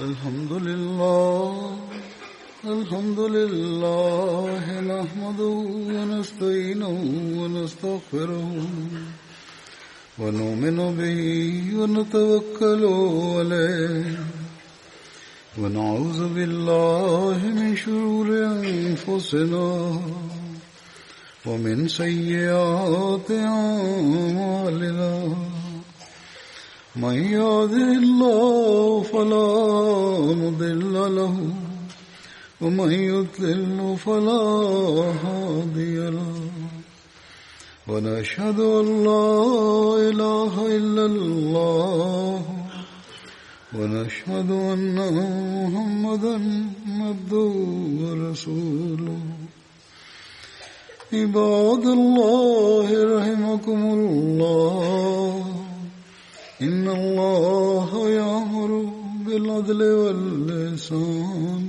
الحمد لله نحمده ونستعينه ونستغفره ونؤمن به ونتوكل عليه ونعوذ بالله من شرور أنفسنا ومن سيئات أعمالنا من يهده الله فلا مضل له ومن يضلل فلا هادي له ونشهد أن لا إله إلا الله ونشهد أن محمدا عبده ورسوله عباد الله رحمكم الله إن الله يأمر بالعدل والإحسان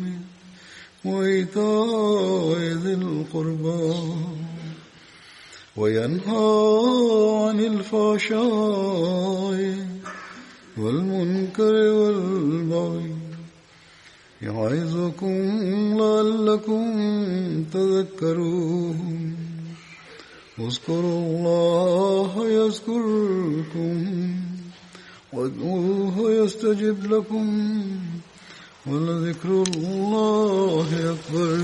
وإيتاء ذي القربى وينهى عن الفحشاء والمنكر والبغي يعظكم لعلكم تذكرون اذكروا الله يذكركم وادعوه يستجب لكم ولذكر الله أكبر.